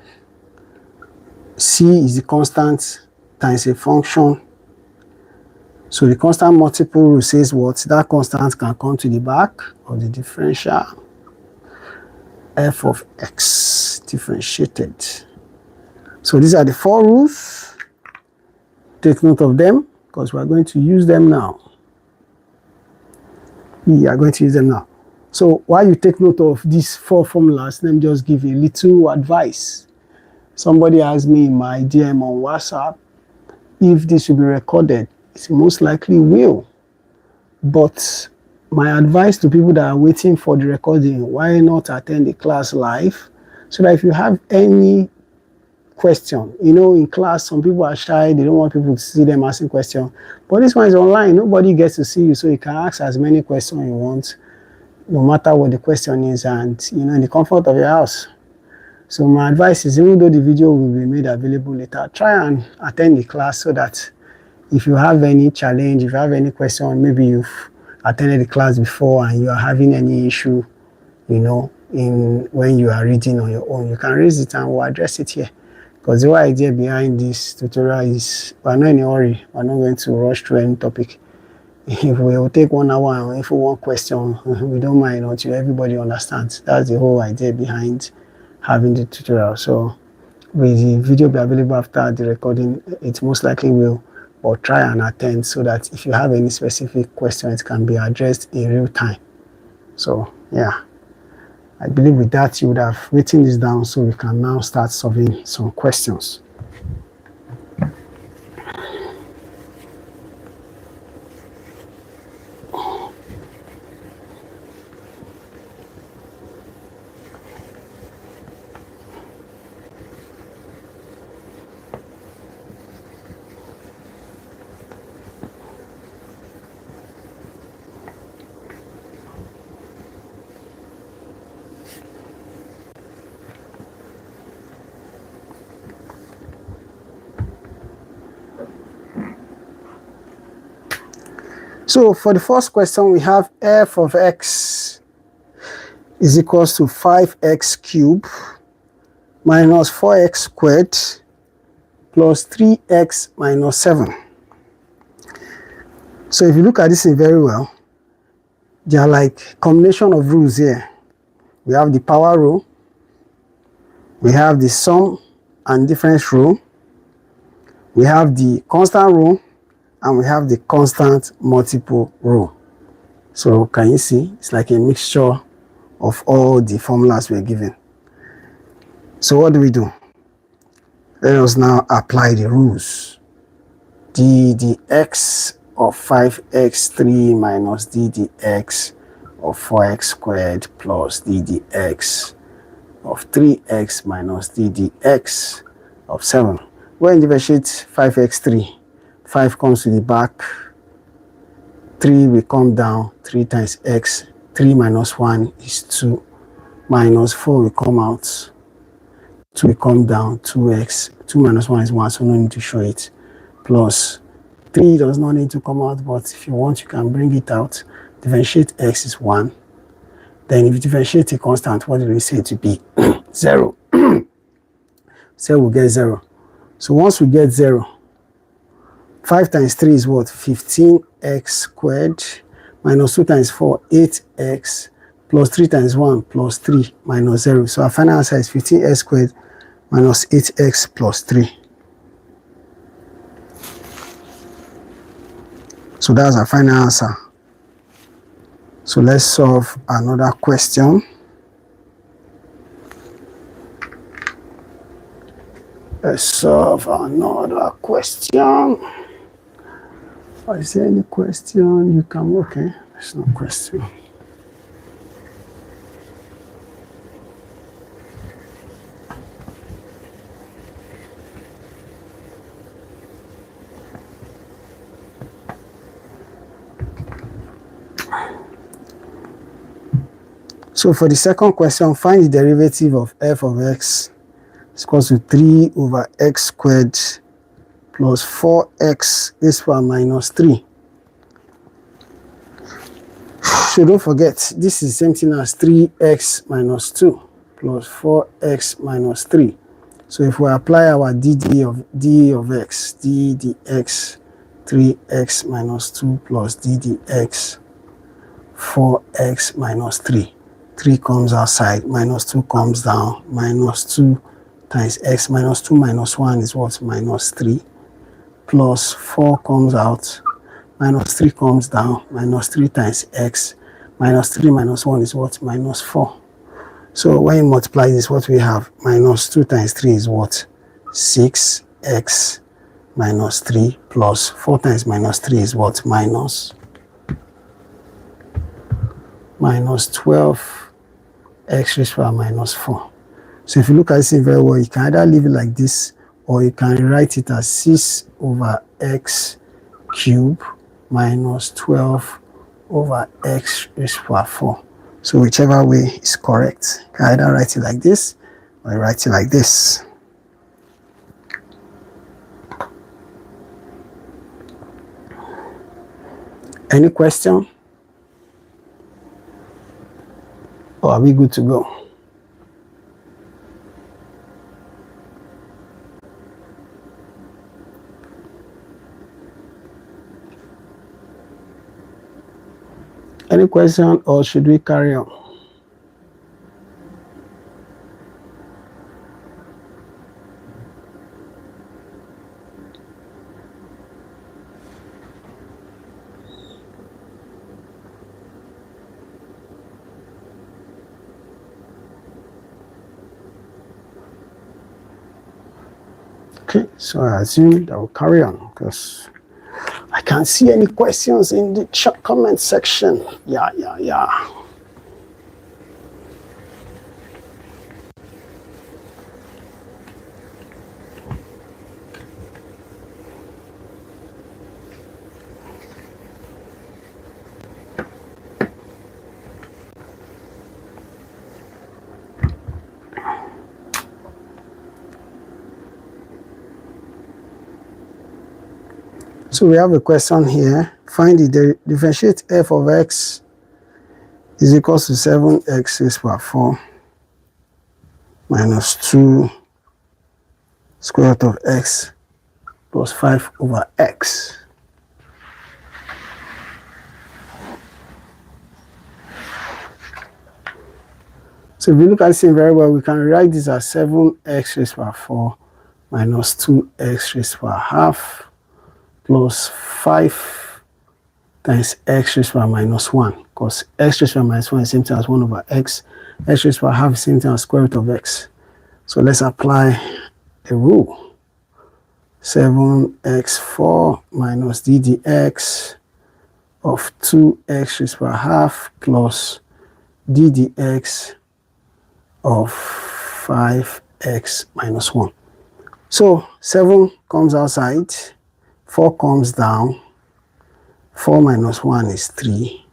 C is the constant times a function. So the constant multiple rule says what? That constant can come to the back of the differential f of x differentiated. So these are the 4 rules. take note of them because we are going to use them now. We are going to use them now. So while you take note of these 4 formulas, let me just give you a little advice. Somebody asked me in my DM on WhatsApp if this will be recorded. It most likely will. But my advice to people that are waiting for the recording, why not attend the class live? So that if you have any question, in class, some people are shy, they don't want people to see them asking questions. But this one is online, nobody gets to see you, so you can ask as many questions you want, no matter what the question is, and in the comfort of your house. So my advice is, even though the video will be made available later, try and attend the class so that if you have any challenge, if you have any question, maybe you've attended the class before and you are having any issue, when you are reading on your own, you can raise it and we'll address it here. Because the whole idea behind this tutorial is we're not in a hurry, we're not going to rush through any topic. If we will take 1 hour and if we want question, we don't mind until everybody understands. That's the whole idea behind having the tutorial. So will the video be available after the recording? It most likely will, but try and attend so that if you have any specific questions, it can be addressed in real time. So yeah, I believe with that you would have written this down so we can now start solving some questions. So for the first question, we have f of x is equals to 5x cubed minus 4x squared plus 3x minus 7. So if you look at this very well, they are like combination of rules here. We have the power rule, we have the sum and difference rule, we have the constant rule, and we have the constant multiple rule. So can you see? It's like a mixture of all the formulas we're given. So what do? Let us now apply the rules. dx of 5x3 minus ddx of 4x squared plus ddx of 3x minus ddx of 7. When you differentiate 5x3, 5 comes to the back, 3 will come down, 3 times x, 3 minus 1 is 2, minus 4 will come out, 2 will come down, 2x, 2 minus 1 is 1, so no need to show it, plus 3 does not need to come out, but if you want, you can bring it out. Differentiate x is 1. Then if you differentiate a constant, what do we say to be? 0. So we'll get 0. So once we get 0, 5 times 3 is what? 15x squared minus 2 times 4, 8x plus 3 times 1 plus 3 minus 0. So our final answer is 15x squared minus 8x plus 3. So that's our final answer. So let's solve another question. Let's solve another question. Is there any question you can? Okay, there's no question. So for the second question, find the derivative of f of x is equal to 3 over x squared plus 4x raised to minus 3. So don't forget, this is the same thing as 3x minus 2 plus 4x minus 3. So if we apply our d of x, d dx, 3x minus 2 plus d dx, 4x minus 3. 3 comes outside, minus 2 comes down, minus 2 times x, minus 2 minus 1 is what? Minus 3, plus 4 comes out, minus 3 comes down, minus 3 times x, minus 3 minus 1 is what? Minus 4. So when you multiply this, what we have? Minus 2 times 3 is what? 6x minus 3 plus 4 times minus 3 is what? Minus 12x raised to the power minus 4. So if you look at this very well, you can either leave it like this, or you can rewrite it as 6 over x cubed minus 12 over x raised to the power 4. So whichever way is correct. You can either write it like this, or write it like this. Any question? Or are we good to go? Any question, or should we carry on? Okay, so I assume that we'll carry on because I can't see any questions in the chat comment section. Yeah. So we have a question here. Find the differentiate f of x is equals to 7x raised to the power 4 minus 2 square root of x plus 5 over x. So if you look at this very well, we can write this as 7x raised to the power 4 minus 2x raised to the power half plus 5 times x raised to the power minus 1, because x raised to the power minus 1 is the same thing as 1 over x. X raised to the power half is the same thing as square root of x. So let's apply the rule. 7x4 minus d dx of 2x raised to the power half plus d dx of 5x minus 1. So 7 comes outside, 4 comes down, 4 minus 1 is 3,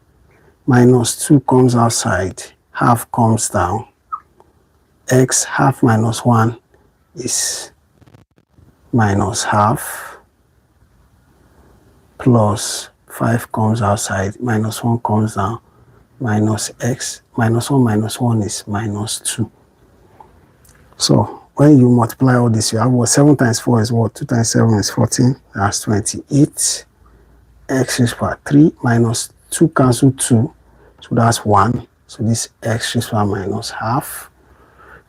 minus 2 comes outside, half comes down, x half minus 1 is minus half, plus 5 comes outside, minus 1 comes down, minus x, minus 1 minus 1 is minus 2. So when you multiply all this, you have what? 7 times 4 is what? 2 times 7 is 14. That's 28. X raised to the power 3 minus 2 cancel 2. So that's 1. So this x raised to the power minus half.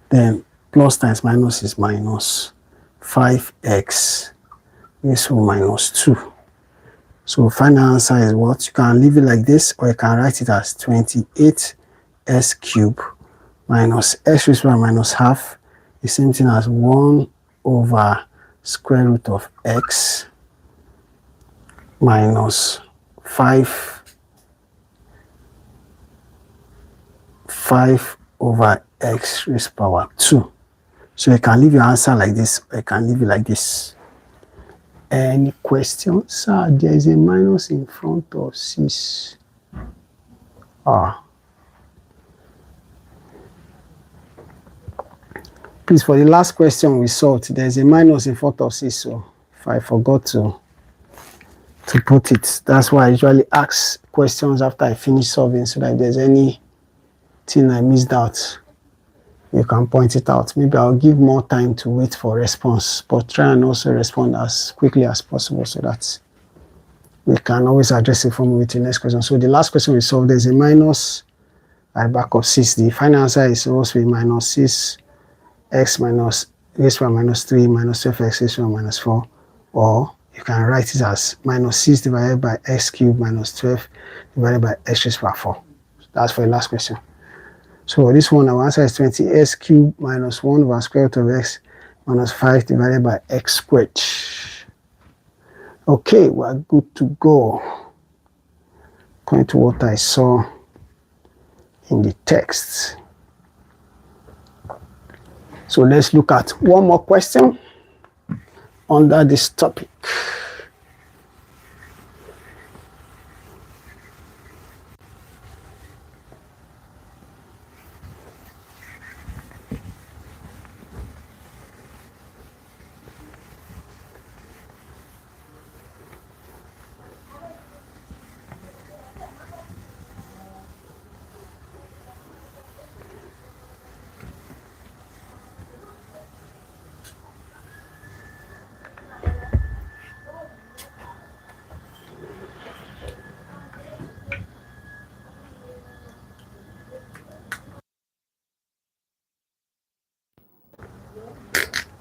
Then plus times minus is minus 5x raised to minus 2. So final answer is what? You can leave it like this, or you can write it as 28s cubed minus x raised to the power minus half, the same thing as 1 over square root of x minus 5 over x raised to the power 2. So you can leave your answer like this, or you can leave it like this. Any questions? Sir, there is a minus in front of 6. Please, for the last question we solved, there is a minus in front of 6. So if I forgot to put it, that's why I usually ask questions after I finish solving, so that if there's anything I missed out, you can point it out. Maybe I'll give more time to wait for response, but try and also respond as quickly as possible so that we can always address it from with the next question. So the last question we solved, there's a minus at the back of 6. The final answer is supposed to be minus 6x minus raised to the power minus 3 minus 12x raised to the power minus 4, or you can write it as minus 6 divided by x cubed minus 12 divided by x raised power 4. That's for the last question. So this one, our answer is 20x cubed minus 1 over square root of x minus 5 divided by x squared. Okay, we're good to go. According to what I saw in the text. So let's look at one more question under this topic.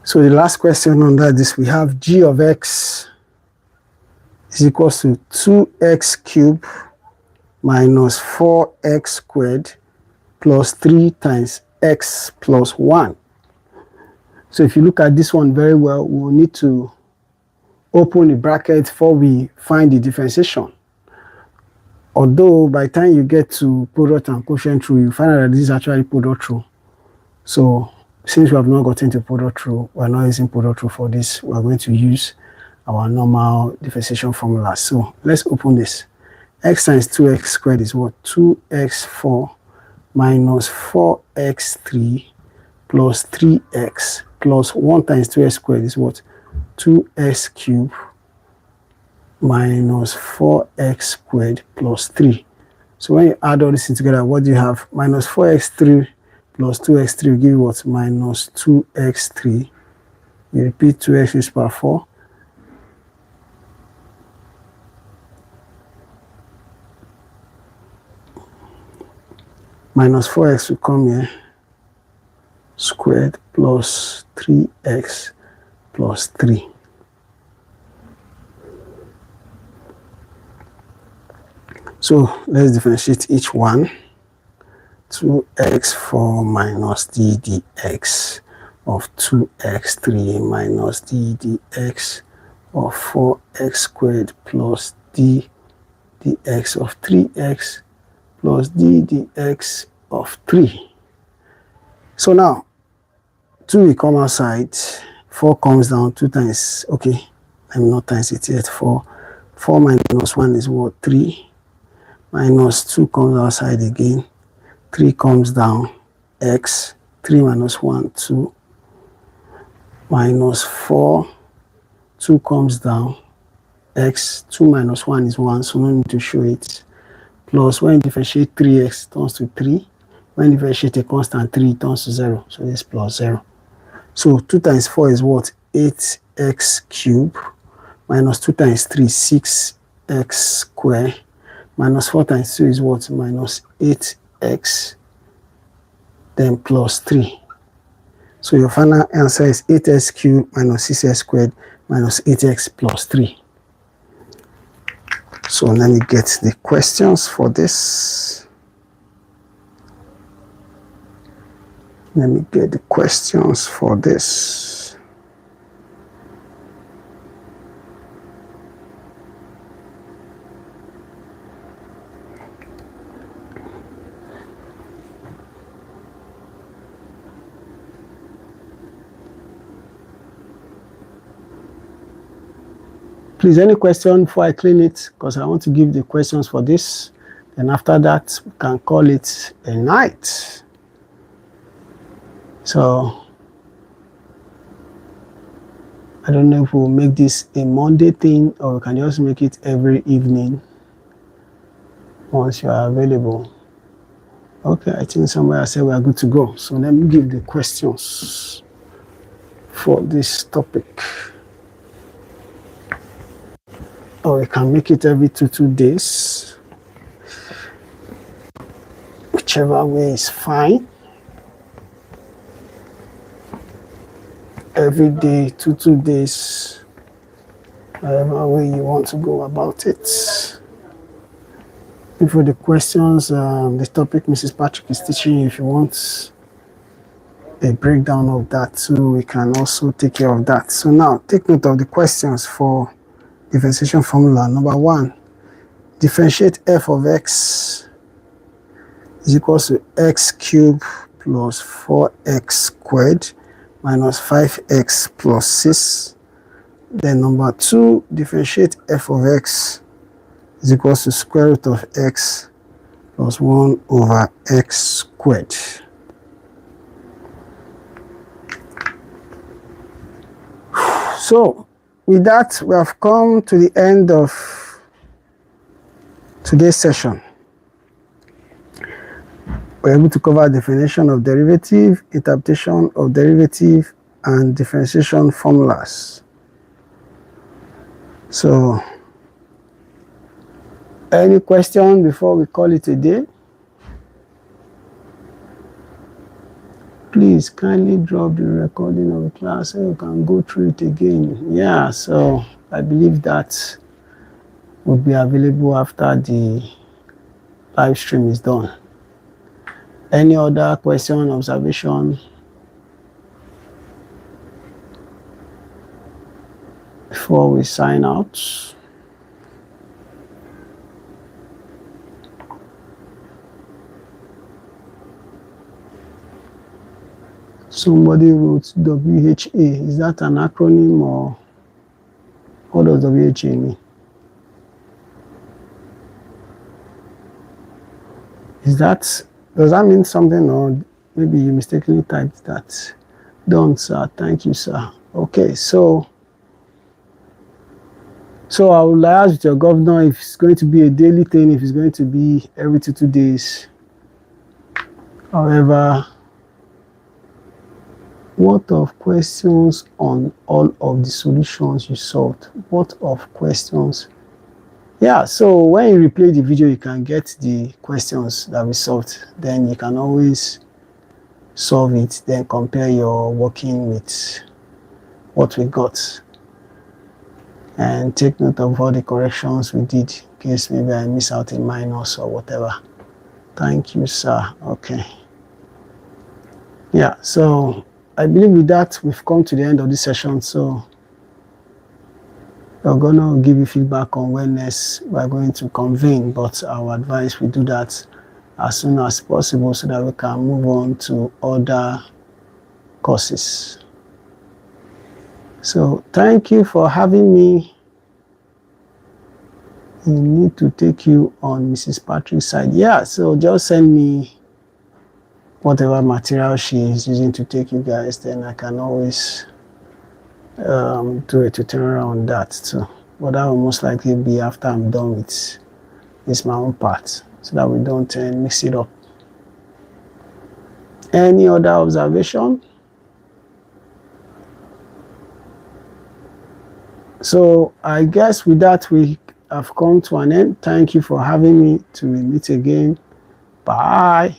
So the last question under this, we have g of x is equals to 2x cubed minus 4x squared plus 3 times x plus 1. So if you look at this one very well, we'll need to open the bracket before we find the differentiation. Although by the time you get to product and quotient rule, you find out that this is actually product rule. So since we have not gotten to product rule, we're not using product rule for this. We're going to use our normal differentiation formula. So let's open this. X times 2x squared is what? 2x4 minus 4x3 plus 3x plus 1 times 2x squared is what? 2x cubed minus 4x squared plus 3. So when you add all this together, what do you have? Minus 4x3 plus 2x3 will give you what? Minus 2x3. You repeat 2x raised power 4. Minus 4x will come here. Squared plus 3x plus 3. So let's differentiate each one. 2x4 minus d dx of 2x3 minus d dx of 4x squared plus d dx of 3x plus d dx of 3. So now 2 will come outside, 4 comes down, 2 times, okay, I'm not times it yet, 4 minus 1 is what? 3, minus 2 comes outside again, 3 comes down, x, 3 minus 1, 2, minus 4, 2 comes down, x, 2 minus 1 is 1, so no need to show it, plus when you differentiate 3x, turns to 3, when you differentiate a constant 3, it turns to 0, so this plus 0. So 2 times 4 is what? 8x cubed, minus 2 times 3, 6x squared, minus 4 times 2 is what? Minus 8x, then plus 3. So your final answer is 8x cubed minus 6x squared minus 8x plus 3. So let me get the questions for this. Let me get the questions for this. Please, any question before I clean it? Because I want to give the questions for this. And after that, we can call it a night. So, I don't know if we'll make this a Monday thing or we can just make it every evening once you are available. Okay, I think somewhere I said we are good to go. So let me give the questions for this topic. Or we can make it every 2 days. Whichever way is fine. Every day, 2 days. whatever way you want to go about it. Before the questions, the topic Mrs. Patrick is teaching you, if you want a breakdown of that too, we can also take care of that. So now, take note of the questions for differentiation formula. Number 1, differentiate f of x is equals to x cubed plus 4x squared minus 5x plus 6. Then number 2, differentiate f of x is equals to square root of x plus 1 over x squared. So, with that, we have come to the end of today's session. We're able to cover definition of derivative, interpretation of derivative, and differentiation formulas. So, any question before we call it a day? Please kindly drop the recording of the class so you can go through it again. Yeah, so I believe that will be available after the live stream is done. Any other question, observation before we sign out? Somebody wrote WHA. Is that an acronym, or what does WHA mean? Does that mean something, or maybe you mistakenly typed that? Don't, sir. Thank you, sir. Okay, so I would ask with your governor if it's going to be a daily thing, if it's going to be every 2 days. However, what of questions on all of the solutions you solved? What of questions? Yeah, so when you replay the video, you can get the questions that we solved. Then you can always solve it, then compare your working with what we got. And take note of all the corrections we did, in case maybe I miss out a minus or whatever. Thank you, sir. Okay. Yeah, so I believe with that, we've come to the end of this session. So we're going to give you feedback on when next we're going to convene, but our advice, we do that as soon as possible so that we can move on to other courses. So thank you for having me. You need to take you on Mrs. Patrick's side. Yeah, so just send me whatever material she is using to take you guys, then I can always do a tutorial on that too. But that will most likely be after I'm done with this my own part, so that we don't mix it up. Any other observation? So I guess with that, we have come to an end. Thank you for having me. To meet again. Bye.